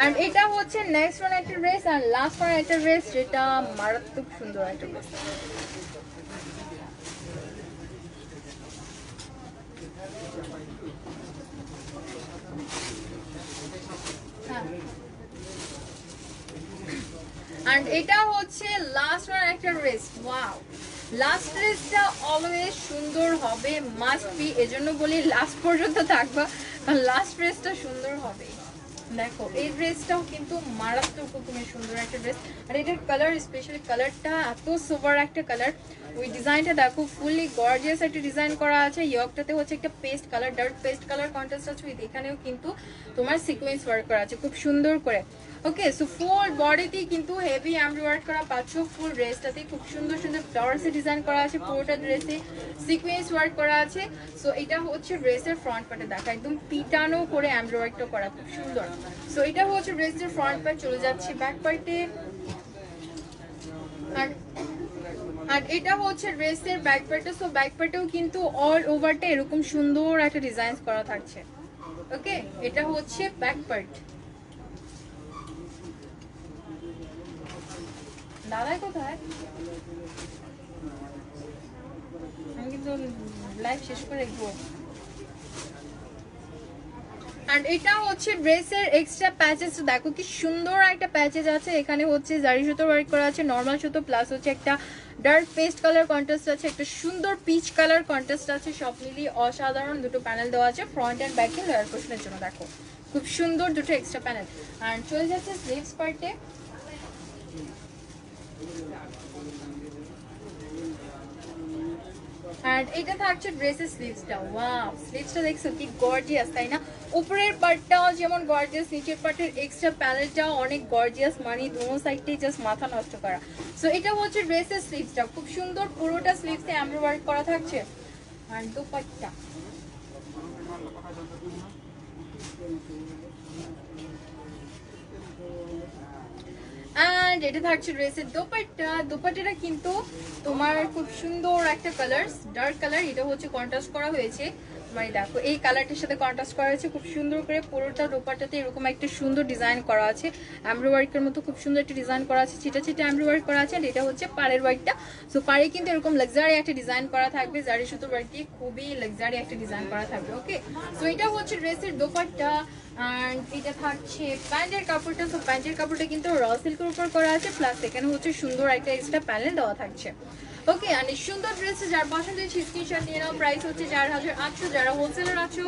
আর এটা হচ্ছে নেক্সট ওয়ান একটা ড্রেস, আর লাস্ট ওয়ান একটা ড্রেস, যেটা মারাত্মক সুন্দর একটা ড্রেস। আর এটা হচ্ছে লাস্ট ওয়ান একটা ড্রেস। ওয়াও, লাস্ট ড্রেসটা অলওয়েজ সুন্দর হবে, মাস্ট বি। এজন্য বলি লাস্ট পর্যন্ত থাকবা, কারণ লাস্ট ড্রেসটা সুন্দর হবে। দেখো এই ড্রেসটাও কিন্তু মারাত্মক রকমের সুন্দর একটা ড্রেস। আর এটার কালার, স্পেশালি কালারটা এত সুপার একটা কালার। ওই ডিজাইনটা দেখো, ফুললি গর্জিয়াস একটা ডিজাইন করা আছে। ইয়কটাতে হচ্ছে একটা paste colour, dark paste colour contrast আছে উইথ, এখানেও কিন্তু তোমার সিকোয়েন্স ওয়ার্ক করা আছে খুব সুন্দর করে। ওকে, সো ফুল বডিতেই কিন্তু হেভি এমব্রয়ডারি করা পাচ্ছ। ফুল ড্রেসটাতে খুব সুন্দর সুন্দর ফ্লাওয়ার্সে ডিজাইন করা আছে, পুরোটা ড্রেসে সিকোয়েন্স ওয়ার্ক করা আছে। সো এটা হচ্ছে ড্রেসের ফ্রন্ট পার্টে, দেখা একদম পিটানো করে এমব্রয়ডারিটা করা, খুব সুন্দর। সো এটা হচ্ছে ড্রেসের ফ্রন্ট পার্ট। চলে যাচ্ছে ব্যাক পার্টে। আর এটা হচ্ছে ড্রেসের ব্যাক পার্টে। সো ব্যাক পার্টেও কিন্তু অল ওভারটা এরকম সুন্দর একটা ডিজাইন করা থাকছে। ওকে, এটা হচ্ছে ব্যাক পার্ট। দাদাই কোথায়? আমি কিন্তু লাইভ শেষ করে দেখবো। আর এটা হচ্ছে ড্রেসের এক্সট্রা প্যাচেস, দেখো কি সুন্দর একটা প্যাচেস আছে। এখানে হচ্ছে জারি সুতো ওয়ার্ক করা আছে, নর্মাল সুতো, প্লাস হচ্ছে একটা ডার্ক পেস্ট কালার কন্ট্রাস্ট আছে, একটা সুন্দর পিচ কালার কন্ট্রাস্ট আছে। সব মিলিয়ে অসাধারণ দুটো প্যানেল দেওয়া আছে ফ্রন্ট অ্যান্ড ব্যাকে লেয়ার পোর্শনের জন্য। দেখো খুব সুন্দর দুটো এক্সট্রা প্যানেল। আর চলে যাচ্ছে স্লিভস পার্টে। আর এটা থাকছে ড্রেসের স্লিভসটা। ওয়াও, স্লিভসটা দেখছো কি গর্জিয়াস, তাই না? উপরের পার্টটাও যেমন গর্জিয়াস, নিচের পার্টের এক্সট্রা প্যানেলটাও অনেক গর্জিয়াস, মানে দুনো সাইডটাই জাস্ট মাথা নষ্ট করা। সো এটা হচ্ছে ড্রেসের স্লিভসটা, খুব সুন্দর পুরোটা স্লিভসে এমব্রয়ডারি ওয়ার্ক করা থাকছে। আর দোপাট্টা, এন্ড এটা থাকছে ড্রেসের দোপাট্টা। দোপাট্টাটা কিন্তু তোমার খুব সুন্দর একটা কালার, ডার্ক কালার, এটা হচ্ছে কন্ট্রাস্ট করা হয়েছে। মানে দেখো এই কালারটার সাথে কন্ট্রাস্ট করা হয়েছে খুব সুন্দর করে। পুরোটা দোপাট্টাতে এরকম একটা সুন্দর ডিজাইন করা আছে, এমব্রয়ডারি ওয়ার্কের মতো খুব সুন্দর একটা ডিজাইন করা আছে, ছিটা ছিটা এমব্রয়ডারি ওয়ার্ক করা আছে। আর এটা হচ্ছে পাড়ের ওয়ার্কটা। সো পাড়ে কিন্তু এরকম লাক্সারি একটা ডিজাইন করা থাকবে, জারি সুতোর ওয়ার্ক দিয়ে খুবই লাক্সারি একটা ডিজাইন করা থাকবে। ওকে, সো এটা হচ্ছে ড্রেসের দোপাট্টা। আর এটা থাকছে প্যান্টের কাপড়টা। তো প্যান্টের কাপড়টা কিন্তু র সিল্কের উপর করা আছে, প্লাস এখানে হচ্ছে সুন্দর একটা এক্সট্রা প্যানেল দেওয়া থাকছে। ওকে, আর এই সুন্দর ড্রেসে যার পছন্দ হয়েছে স্ক্রিনশট নিয়ে নাও। প্রাইস হচ্ছে 4800। যারা হোলসেলার আছো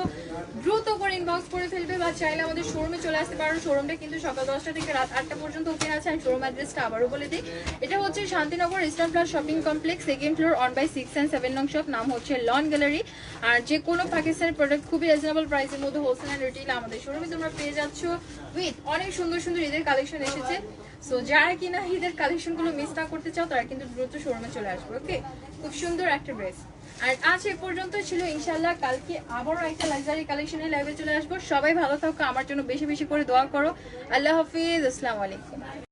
দ্রুত করে ইনবক্স করে ফেলবে, বা চাইলে আমাদের শোরুমে চলে আসতে পারো। শোরুমটা কিন্তু সকাল 10টা থেকে রাত 8টা পর্যন্ত ওপেন আছে। আর শোরুম অ্যাড্রেসটা আবারও বলে দিই, এটা হচ্ছে Shantinagar eastern plus shopping complex, 2nd floor, 1/6 and 7 নং শপ, নাম হচ্ছে লন গ্যালারি। আর যে কোনো পাকিস্তানি প্রোডাক্ট খুবই রিজনেবল প্রাইসের মধ্যে হোলসেল অ্যান্ড রিটেইল আমাদের শোরুমে তোমরা পেয়ে যাচ্ছ, উইথ অনেক সুন্দর সুন্দর ঈদের কালেকশন এসেছে। সো যারা কিনা ঈদের কালেকশনগুলো মিস না করতে চাও তারা কিন্তু দ্রুত শোরুমে চলে আসবে। ওকে, খুব সুন্দর একটা ড্রেস। আর আজ এ পর্যন্ত ছিল, ইনশাল্লাহ কালকে আবারও একটা লাক্সারি কালেকশনের লাইভে চলে আসবো। সবাই ভালো থাকো, আমার জন্য বেশি বেশি করে দোয়া করো। আল্লাহ হাফিজ, আসসালামু আলাইকুম।